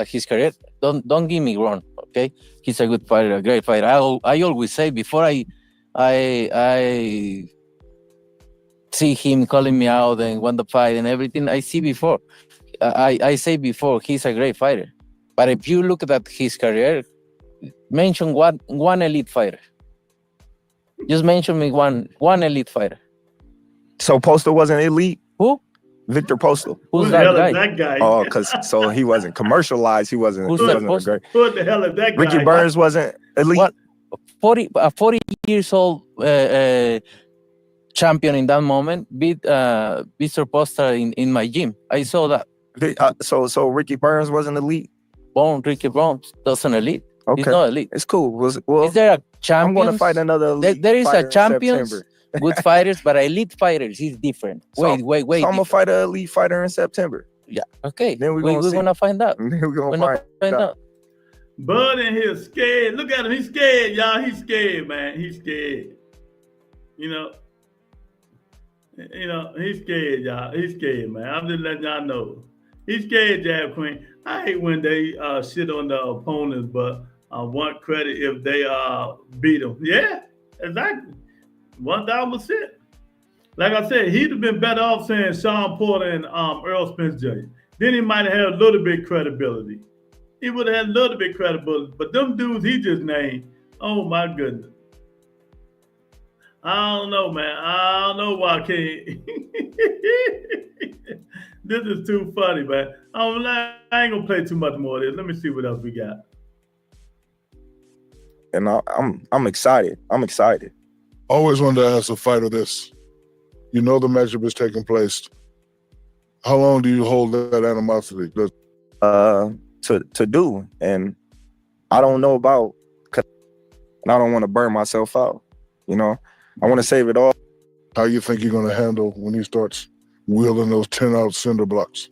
[SPEAKER 11] his career, don't get me wrong, okay? He's a good fighter, a great fighter. I always say before I see him calling me out and want the fight and everything, I say before he's a great fighter. But if you look at his career, mention one elite fighter. Just mention me one elite fighter.
[SPEAKER 13] So Postal wasn't elite?
[SPEAKER 11] Who?
[SPEAKER 13] Victor Postal.
[SPEAKER 3] Who the hell is that guy?
[SPEAKER 13] Oh, so he wasn't commercialized. He wasn't.
[SPEAKER 11] Who's
[SPEAKER 13] he
[SPEAKER 11] that
[SPEAKER 13] wasn't
[SPEAKER 11] Postal?
[SPEAKER 13] great.
[SPEAKER 3] Who the hell is that guy?
[SPEAKER 13] Ricky Burns wasn't elite.
[SPEAKER 11] What? 40 years old champion in that moment beat Mr. Postal in my gym. I saw that.
[SPEAKER 13] So Ricky Burns wasn't elite.
[SPEAKER 11] Ricky Burns doesn't elite.
[SPEAKER 13] Okay,
[SPEAKER 11] he's not elite.
[SPEAKER 13] It's cool. Is
[SPEAKER 11] there a champion?
[SPEAKER 13] I'm going to fight another elite.
[SPEAKER 11] There is
[SPEAKER 13] fighter
[SPEAKER 11] a champions,
[SPEAKER 13] in
[SPEAKER 11] good fighters, but elite fighters is different. Wait.
[SPEAKER 13] So I'm gonna fight an elite fighter in September.
[SPEAKER 11] Yeah. Okay.
[SPEAKER 13] Then we're
[SPEAKER 11] gonna find out.
[SPEAKER 13] Then we're gonna find out.
[SPEAKER 3] Bud in here scared. Look at him. He's scared, y'all. He's scared, man. He's scared. You know, he's scared, y'all. He's scared, man. I'm just letting y'all know. He's scared, Jab Queen. I hate when they shit on the opponents, but want credit if they beat them. Yeah, exactly. 1,000%. Like I said, he'd have been better off saying Sean Porter and Earl Spence Jr. Then he might have had a little bit credibility. He would have had a little bit credibility. But them dudes he just named, oh my goodness. I don't know, man. I don't know why I can't. This is too funny, man. I ain't gonna play too much more of this. Let me see what else we got.
[SPEAKER 13] And I'm excited. I'm excited.
[SPEAKER 9] Always wanted to ask a fighter this. You know the matchup is taking place. How long do you hold that animosity?
[SPEAKER 13] To do, and I don't know about, and I don't want to burn myself out. You know, I want to save it all.
[SPEAKER 9] How you think you're gonna handle when he starts wielding those 10-out cinder blocks?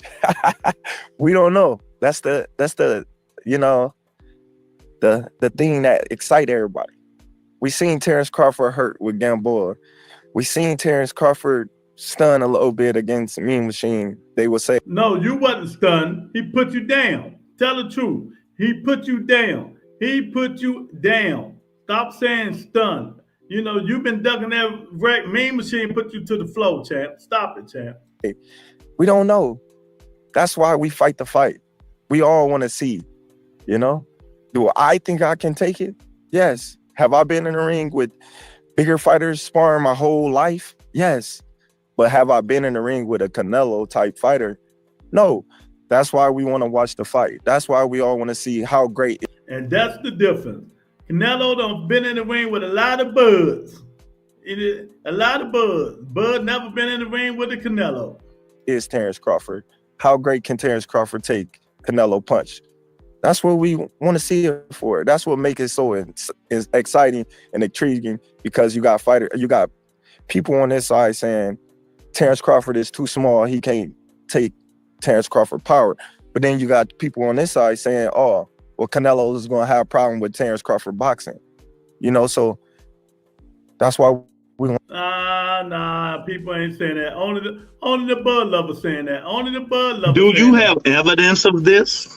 [SPEAKER 13] We don't know. That's the you know, the thing that excite everybody. We seen Terrence Crawford hurt with Gamboa. We seen Terrence Crawford stun a little bit against Mean Machine. They would say,
[SPEAKER 3] no, you wasn't stunned. He put you down. Tell the truth. He put you down. He put you down. Stop saying stunned. You know, you've been ducking that wreck. Mean Machine put you to the floor, champ. Stop it, champ.
[SPEAKER 13] We don't know. That's why we fight the fight. We all want to see, you know? Do I think I can take it? Yes. Have I been in the ring with bigger fighters sparring my whole life? Yes. But have I been in the ring with a Canelo type fighter? No. That's why we want to watch the fight. That's why we all want to see how great.
[SPEAKER 3] And that's the difference. Canelo done been in the ring with a lot of buds. A lot of buds. Bud never been in the ring with a Canelo.
[SPEAKER 13] Is Terrence Crawford. How great can Terrence Crawford take Canelo punch? That's what we want to see it for. That's what makes it so exciting and intriguing, because you got people on this side saying Terrence Crawford is too small. He can't take Terrence Crawford power. But then you got people on this side saying, oh, well, Canelo is going to have a problem with Terrence Crawford boxing. You know, so that's why we want.
[SPEAKER 3] Nah, people ain't saying that. Only the Bud lovers saying that. Only the Bud lovers.
[SPEAKER 8] Do you have evidence of this?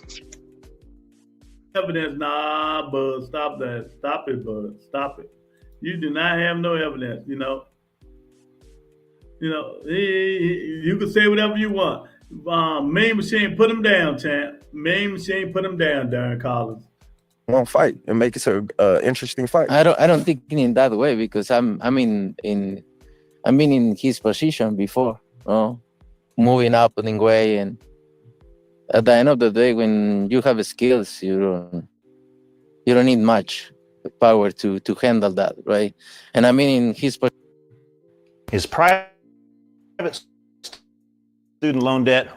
[SPEAKER 3] Evidence? Nah, Bud, stop that. Stop it, Bud. Stop it. You do not have no evidence, you know. You can say whatever you want. Mean Machine put him down, champ. Mean Machine put him down, Darren Collins.
[SPEAKER 13] Won't fight and make it an interesting fight.
[SPEAKER 11] I don't think in that way, because I'm in his position before, moving up in way, and at the end of the day, when you have skills, you don't need much power to handle that, right? And I mean in his
[SPEAKER 15] private student loan debt.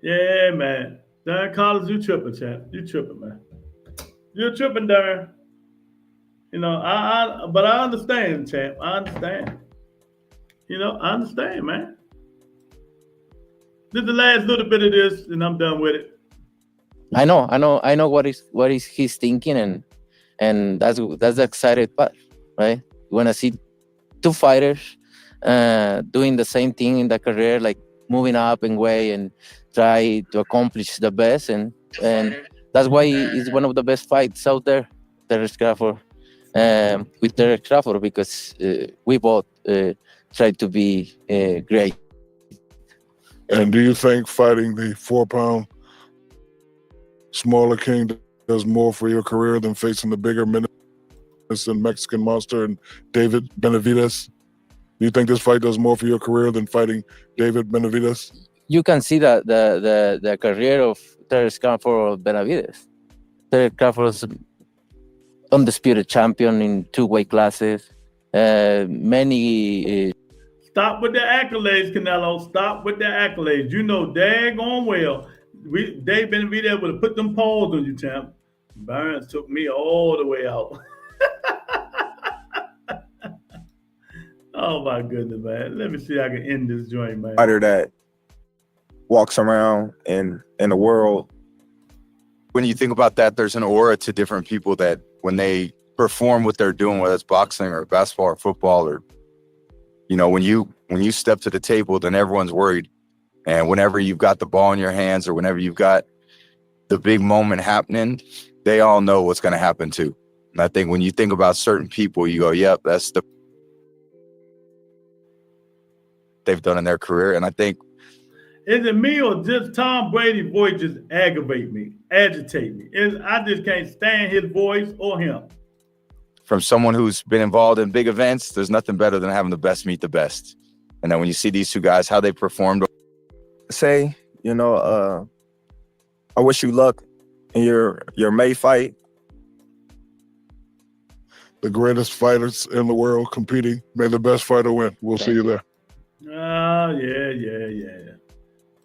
[SPEAKER 3] Yeah, man. Darren Collins, you tripping, champ. You tripping, man. You're tripping, Darren. You know, but I understand, champ. I understand. You know, I understand, man. This is the last little bit of this, and I'm done with it.
[SPEAKER 11] I know what is he's thinking, and that's the excited part, right? When I see two fighters doing the same thing in their career, like moving up in weight and try to accomplish the best, and that's why it's one of the best fights out there, Terence Crawford with Terence Crawford, because we both try to be great.
[SPEAKER 9] And do you think fighting the 4-pound smaller king does more for your career than facing the bigger menace and Mexican monster and David Benavidez? Do you think this fight does more for your career than fighting David Benavidez?
[SPEAKER 11] You can see the career of Terence Crawford or Benavidez. Terence Crawford is undisputed champion in 2 weight classes. Many.
[SPEAKER 3] Stop with the accolades, Canelo. Stop with the accolades. You know daggone well, Dave Benavidez would have put them paws on you, champ. Burns took me all the way out. Oh my goodness, man. Let me see if I can end this joint, man.
[SPEAKER 13] Fighter that walks around in the world.
[SPEAKER 10] When you think about that, there's an aura to different people that when they perform what they're doing, whether it's boxing or basketball or football, or, you know, when you step to the table, then everyone's worried. And whenever you've got the ball in your hands or whenever you've got the big moment happening, they all know what's going to happen too. And I think when you think about certain people, you go, yep, that's the they've done in their career. And I think,
[SPEAKER 3] is it me or just Tom Brady's voice just agitate me? I just can't stand his voice or him.
[SPEAKER 10] from someone who's been involved in big events, there's nothing better than having the best meet the best. And then when you see these two guys, how they performed.
[SPEAKER 13] Say, you know, I wish you luck in your May fight.
[SPEAKER 9] The greatest fighters in the world competing. May the best fighter win. We'll see you there.
[SPEAKER 3] Oh, yeah.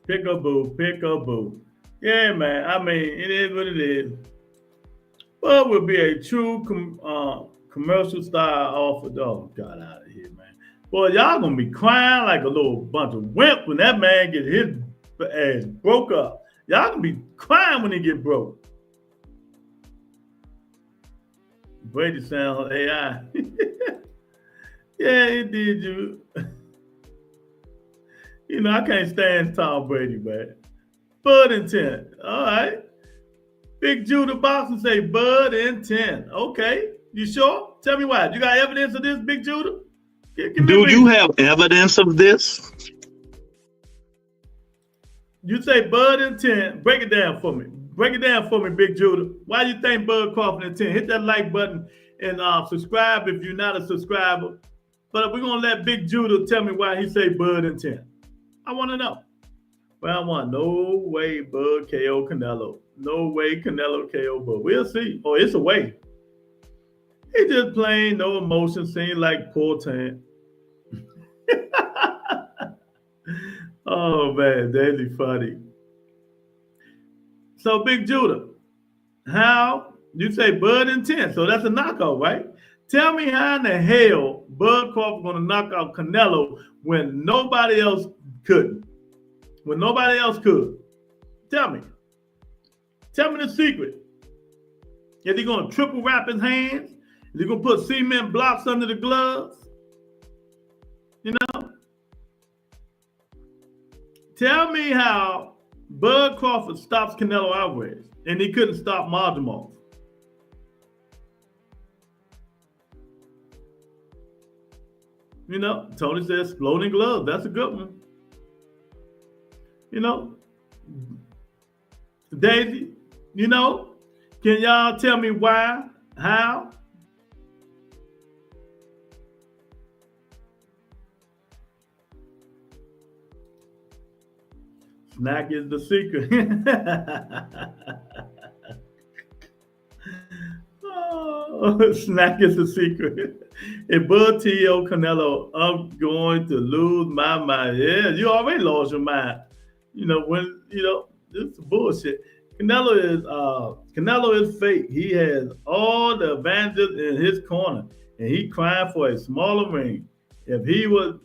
[SPEAKER 3] Pick-a-boo. Yeah, man. I mean, it is what it is. But will be a true commercial style offer. Oh, God, out of here, man. Boy, y'all gonna be crying like a little bunch of wimp when that man get his ass broke up. Y'all gonna be crying when he get broke. Brady sounds AI. Yeah, it did you. You know, I can't stand Tom Brady, man. Bud and 10. All right. Big Judah Boxing say Bud and 10. Okay. You sure? Tell me why. You got evidence of this, Big Judah?
[SPEAKER 8] Do you have evidence of this?
[SPEAKER 3] You say Bud and 10. Break it down for me. Big Judah. Why do you think Bud Crawford and 10? Hit that like button and subscribe if you're not a subscriber. But we're going to let Big Judah tell me why he say Bud and 10. I want to know. Round one, no way Bud KO Canelo. No way Canelo KO Bud. We'll see. Oh, it's a way. He just plain no emotion, seemed like poor Tan. Oh man, that's funny. So Big Judah, how you say Bud and 10? So that's a knockout, right? Tell me how in the hell Bud Crawford gonna knock out Canelo when nobody else couldn't? When nobody else could. Tell me the secret. Is he gonna triple wrap his hands? Is he gonna put cement blocks under the gloves? You know? Tell me how Bud Crawford stops Canelo Alvarez and he couldn't stop Marjamov. You know, Tony says exploding gloves. That's a good one. You know, Daisy, you know, can y'all tell me why, how? Snack is the secret. Oh, snack is the secret. If Bud T.O. Canelo, I'm going to lose my mind. Yeah, you already lost your mind. You know, when, you know, this is bullshit. Canelo is fake. He has all the advantages in his corner, and he crying for a smaller ring. If he was,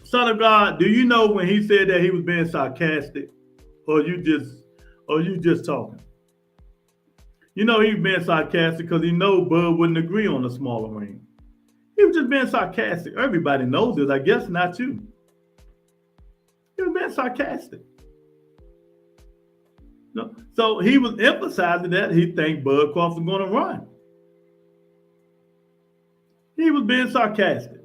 [SPEAKER 3] Son of God, do you know when he said that he was being sarcastic, or you just or you just talking? You know he's being sarcastic because he knows Bud wouldn't agree on a smaller ring. He was just being sarcastic. Everybody knows this. I guess not you. He was being sarcastic. No. So he was emphasizing that he think Bud Crawford was going to run. He was being sarcastic.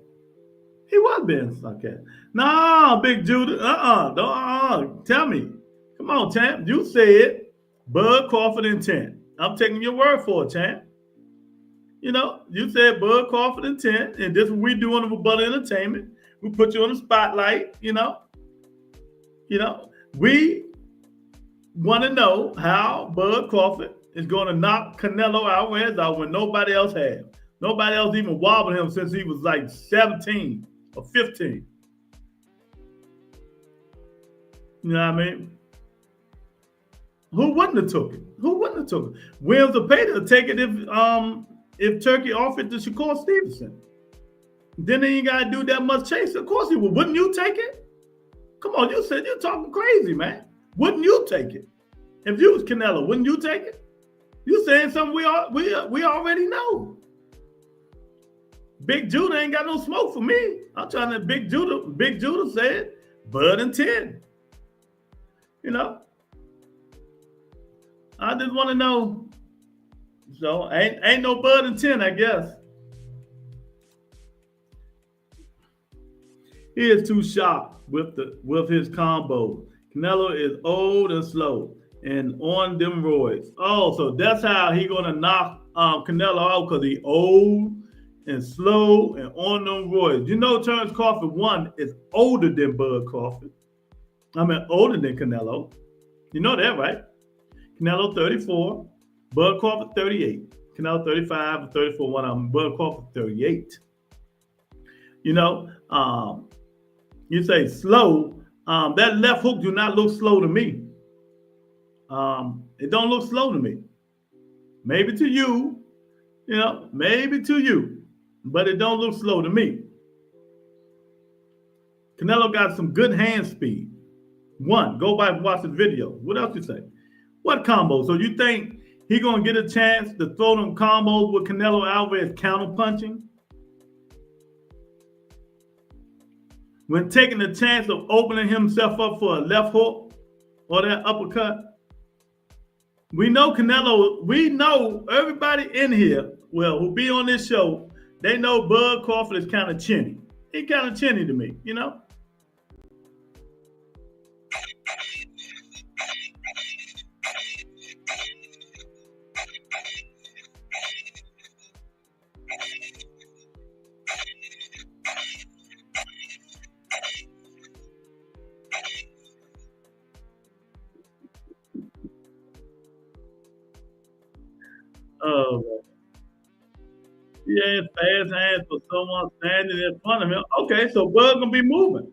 [SPEAKER 3] He was being sarcastic. No, Big Judah. Don't tell me. Come on, champ. You said Bud Crawford in 10. I'm taking your word for it, champ. You know, you said Bud Crawford in 10, and this is what we do on the Rebuttal Entertainment. We put you on the spotlight, you know. We want to know how Bud Crawford is going to knock Canelo Alvarez out when nobody else has. Nobody else even wobbled him since he was like 17 or 15. You know what I mean? Who wouldn't have took it? Who wouldn't have took it? Williams or Pater would take it if Turkey offered to Shakur Stevenson. Then they ain't got to do that much chase. Of course he would. Wouldn't you take it? Come on, you said you're talking crazy, man. Wouldn't you take it? If you was Canelo, wouldn't you take it? You saying something we already know. Big Judah ain't got no smoke for me. I'm trying to Big Judah said Bud and 10. You know? I just want to know. So ain't no Bud and 10, I guess. He is too sharp with his combo. Canelo is old and slow and on them roids. Oh, so that's how he gonna knock Canelo out, because he old and slow and on them roids. You know, Terence Crawford 1 is older than Bud Crawford. I mean, older than Canelo. You know that, right? Canelo 34, Bud Crawford 38. Canelo 35 or 34, one of them. Bud Crawford 38. You know, you say slow. That left hook do not look slow to me. It don't look slow to me. Maybe to you, you know, maybe to you, but it don't look slow to me. Canelo got some good hand speed. One, go back and watch the video. What else you say? What combo? So you think he gonna get a chance to throw them combos with Canelo Alvarez counter punching? When taking the chance of opening himself up for a left hook or that uppercut? We know Canelo, we know everybody in here, well, who be on this show, they know Bud Crawford is kind of chinny. He kind of chinny to me, you know? Oh, yeah, fast hands for someone standing in front of him. Okay, so Bud gonna be moving.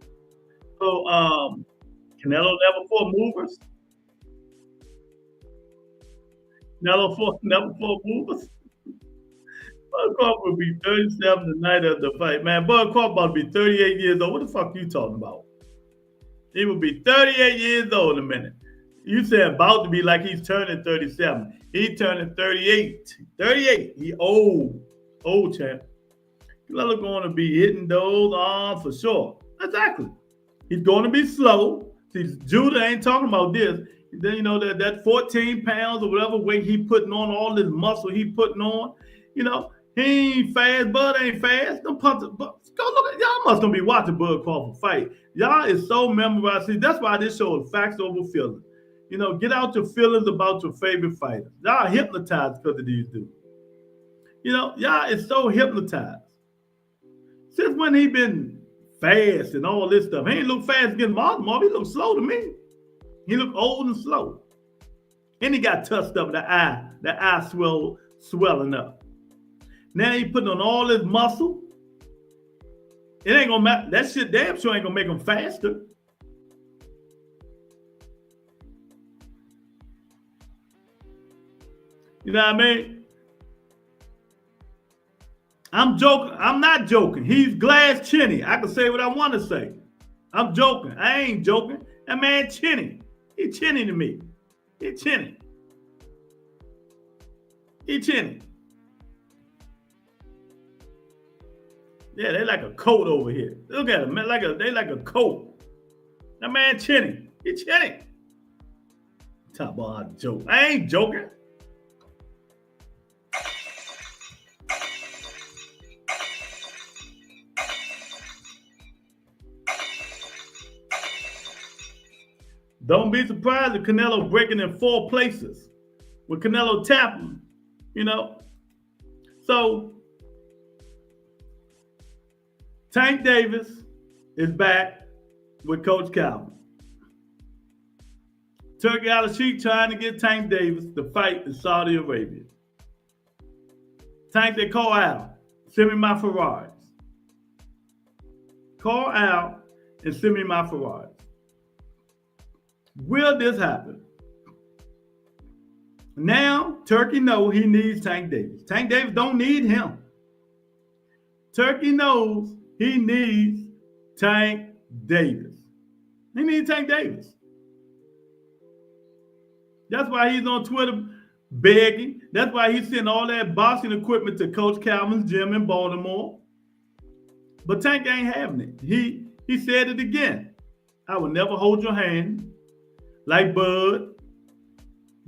[SPEAKER 3] So Canelo never fought movers. Never fought movers. Bud Crawford will be 37 the night of the fight. Man, Bud Crawford about to be 38 years old. What the fuck you talking about? He will be 38 years old in a minute. You say about to be like he's turning 37. He turning 38. 38. He old champ. Canelo going to be hitting those arms for sure. Exactly. He's going to be slow. See, Judah ain't talking about this. Then you know that 14 pounds or whatever weight he putting on, all this muscle he putting on. You know, he ain't fast. Bud ain't fast. Them punches. Go look at y'all. Must gonna be watching Bud Crawford fight. Y'all is so memorized. See, that's why this show is facts over feelings. You know, get out your feelings about your favorite fighters. Y'all hypnotized because of these dudes. You know, y'all is so hypnotized. Since when he been fast and all this stuff? He ain't look fast against Marbury. He look slow to me. He look old and slow. And he got touched up the eye swelling up. Now he putting on all his muscle. It ain't gonna matter. That shit damn sure ain't gonna make him faster. You know what I mean? I'm joking. I'm not joking. He's glass chinny. I can say what I want to say. I'm joking. I ain't joking. That man chinny. He chinny to me. He chinny. He chinny. Yeah, they like a coat over here. Look at them, man. They like a coat. That man chinny. He chinny. Talk about a joke. I ain't joking. Don't be surprised if Canelo breaking in 4 places with Canelo tapping, you know. So Tank Davis is back with Coach Calvin. Turki Al-Sheikh trying to get Tank Davis to fight in Saudi Arabia. Tank, they call Al, send me my Ferraris. Call Al and send me my Ferraris. Will this happen? Now, Turki knows he needs Tank Davis. Tank Davis don't need him. Turki knows he needs Tank Davis. He needs Tank Davis. That's why he's on Twitter begging. That's why he's sending all that boxing equipment to Coach Calvin's gym in Baltimore. But Tank ain't having it. He said it again. I will never hold your hand like Bud,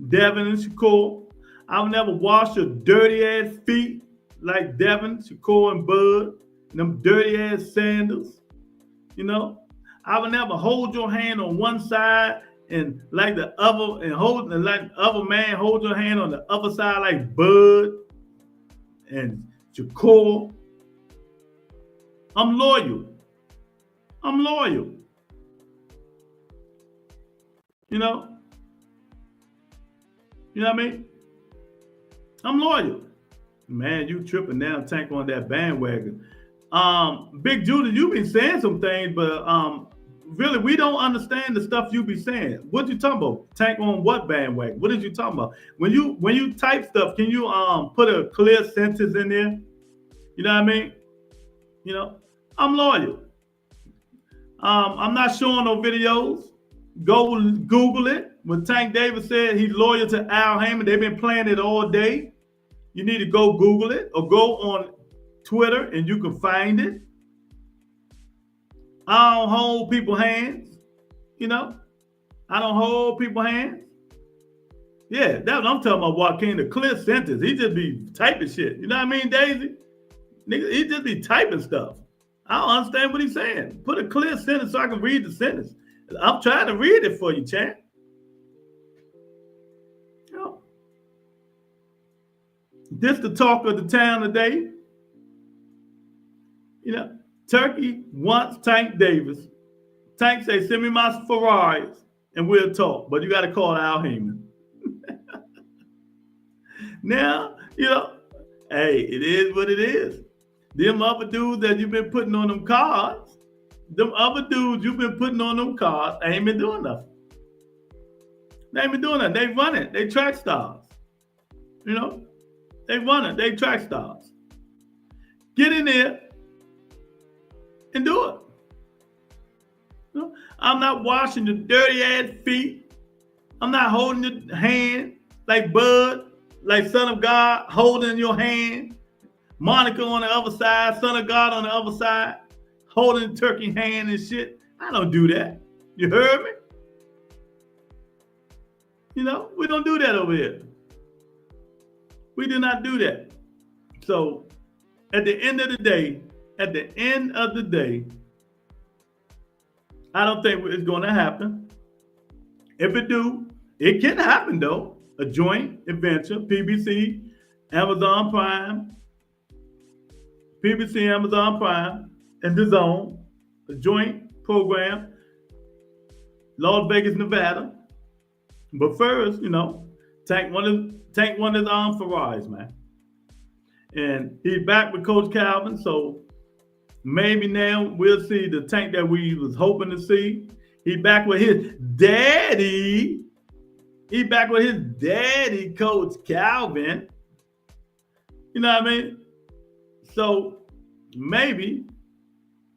[SPEAKER 3] Devin, and Shakur. I will never wash your dirty ass feet like Devin, Shakur, and Bud, and them dirty ass sandals. You know, I will never hold your hand on one side and like the other, and like the other man hold your hand on the other side like Bud and Shakur. I'm loyal. I'm loyal. You know what I mean? I'm loyal. Man, you tripping now, Tank, on that bandwagon. Big Judah, you been saying some things, but really, we don't understand the stuff you be saying. What you talking about? Tank on what bandwagon? What did you talking about? When you type stuff, can you put a clear sentence in there? You know what I mean? You know, I'm loyal. I'm not showing no videos. Go Google it. When Tank Davis said he's loyal to Al Haymon, they've been playing it all day. You need to go Google it or go on Twitter and you can find it. I don't hold people's hands. You know, I don't hold people's hands. Yeah, that's what I'm talking about, Joaquin, the clear sentence. He just be typing shit. You know what I mean, Daisy? Nigga, he just be typing stuff. I don't understand what he's saying. Put a clear sentence so I can read the sentence. I'm trying to read it for you, champ. You know, this the talk of the town today. You know, Turki wants Tank Davis. Tank say, send me my Ferraris and we'll talk. But you got to call Al Haymon. Now, you know, hey, it is what it is. Them other dudes that you've been putting on them cards, them other dudes you've been putting on them cards ain't been doing nothing. They ain't been doing nothing. They run it. They track stars. You know, they run it. They track stars. Get in there and do it. You know, I'm not washing your dirty ass feet. I'm not holding your hand like Bud, like Son of God holding your hand. Monica on the other side, Son of God on the other side, holding Turki hand and shit. I don't do that. You heard me? You know, we don't do that over here. We do not do that. So at the end of the day, I don't think it's going to happen. If it do, it can happen though. A joint adventure, PBC, Amazon Prime, and The Zone, a joint program, Las Vegas, Nevada. But first, you know, Tank won his Ferraris, man. And he's back with Coach Calvin, so maybe now we'll see the Tank that we was hoping to see. He's back with his daddy. He's back with his daddy, Coach Calvin. You know what I mean? So maybe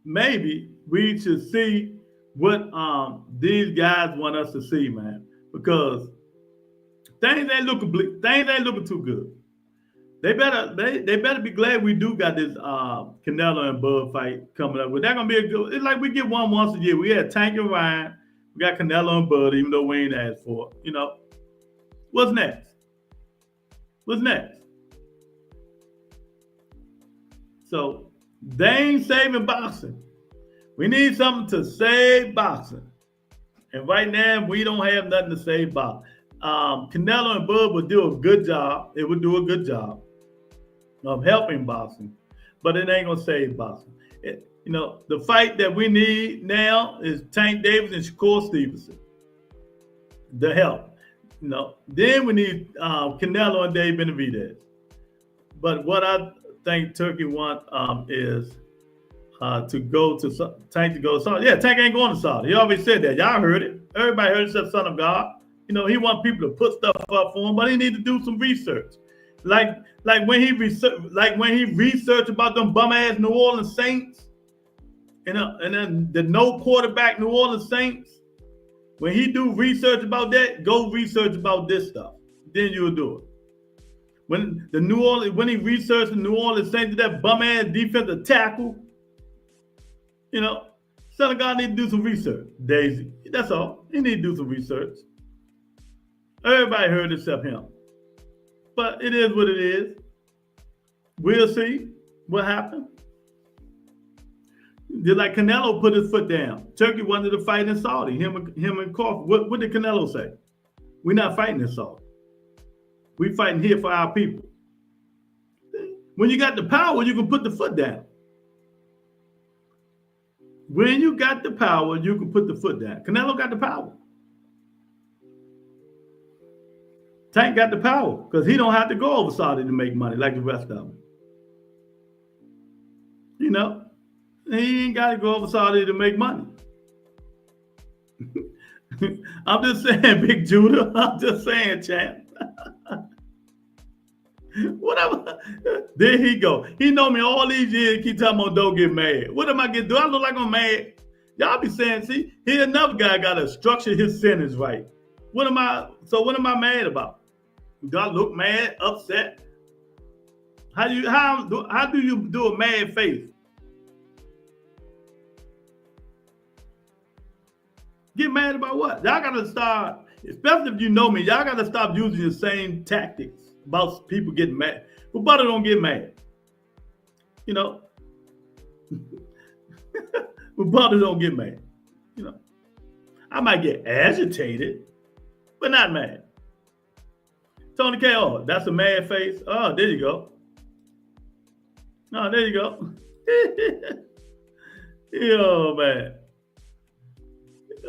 [SPEAKER 3] we should see what these guys want us to see, man. Because Things ain't looking too good. They better be glad we do got this Canelo and Bud fight coming up. But that's gonna be a good. It's like we get one once a year. We had Tank and Ryan. We got Canelo and Bud, even though we ain't asked for it. You know, what's next? What's next? So they ain't saving boxing. We need something to save boxing. And right now, we don't have nothing to save boxing. Canelo and Bud would do a good job. It would do a good job of helping boxing, but it ain't gonna save boxing. The fight that we need now is Tank Davis and Shakur Stevenson. The help. Then we need Canelo and Dave Benavidez. But what I think Turkey want is to go to Tank to go to Saudi. Yeah, Tank ain't going to Saudi. He already said that. Y'all heard it. Everybody heard it except Son of God. He want people to put stuff up for him, but he need to do some research. Like when he researched about them bum ass New Orleans Saints, and then the no quarterback New Orleans Saints. When he do research about that, go research about this stuff. Then you'll do it. When he researched the New Orleans Saints, that bum ass defensive tackle, Son of God need to do some research. Daisy, that's all. He need to do some research. Everybody heard except him. But it is what it is. We'll see what happens. Just like Canelo put his foot down. Turkey wanted to fight in Saudi. Him and Crawford. What did Canelo say? We're not fighting in Saudi. We're fighting here for our people. When you got the power, you can put the foot down. When you got the power, you can put the foot down. Canelo got the power. Tank got the power because he don't have to go over Saudi to make money like the rest of them. He ain't got to go over Saudi to make money. I'm just saying, Big Judah. I'm just saying, champ. Whatever. There he go. He know me all these years. Keep talking about don't get mad. What am I getting? Do I look like I'm mad? Y'all be saying, see, here another guy got to structure his sentence right. What am I mad about? Do I look mad, upset? How do you do a mad face? Get mad about what? Y'all gotta start, especially if you know me, y'all gotta stop using the same tactics about people getting mad. But Butter don't get mad. But Butter don't get mad. I might get agitated, but not mad. Tony K, oh, that's a mad face. Oh, there you go. Oh, there you go. Yo, man.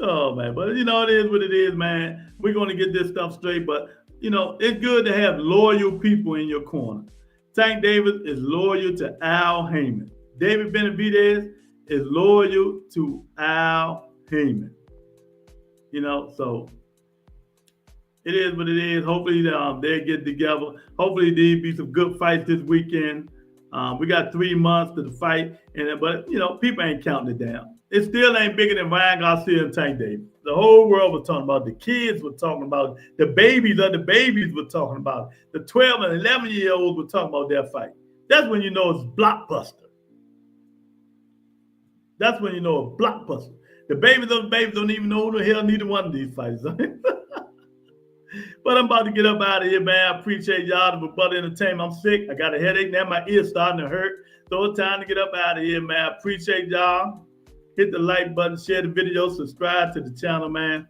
[SPEAKER 3] Oh, man. But, it is what it is, man. We're going to get this stuff straight. But, it's good to have loyal people in your corner. Tank Davis is loyal to Al Heyman. David Benavidez is loyal to Al Heyman. So it is what it is. Hopefully they'll get together. Hopefully there'll be some good fights this weekend. We got 3 months to the fight, but people ain't counting it down. It still ain't bigger than Ryan Garcia and Tank Davis. The whole world was talking about it. The kids were talking about it. The babies of the babies were talking about it. The 12 and 11-year-olds were talking about their fight. That's when you know it's blockbuster. That's when you know it's blockbuster. The babies of the babies don't even know who the hell neither one of these fights. But I'm about to get up out of here, man. I appreciate y'all. The Butter Entertainment. I'm sick. I got a headache now. My ear's starting to hurt. So it's time to get up out of here, man. I appreciate y'all. Hit the like button, share the video, subscribe to the channel, man.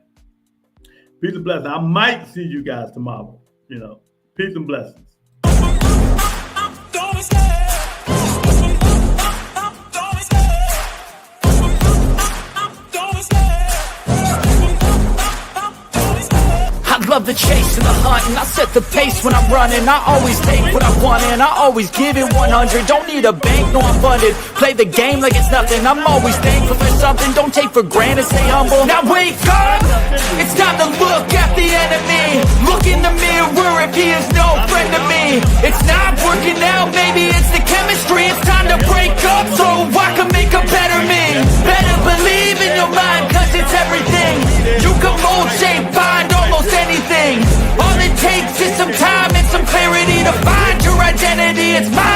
[SPEAKER 3] Peace and blessings. I might see you guys tomorrow. Peace and blessings.
[SPEAKER 2] Love the chase and the hunt, and I set the pace when I'm running. I always take what I want and I always give it 100. Don't need a bank, no I'm funded. Play the game like it's nothing. I'm always thankful for something. Don't take for granted, stay humble. Now wake up, it's time to look at the enemy. Look in the mirror if he is no friend to me. It's not working out, maybe it's the chemistry. It's time to break up so I can make a better me. Better believe in your mind, cause it's everything. You can mold, shape, find almost anything. All it takes it's my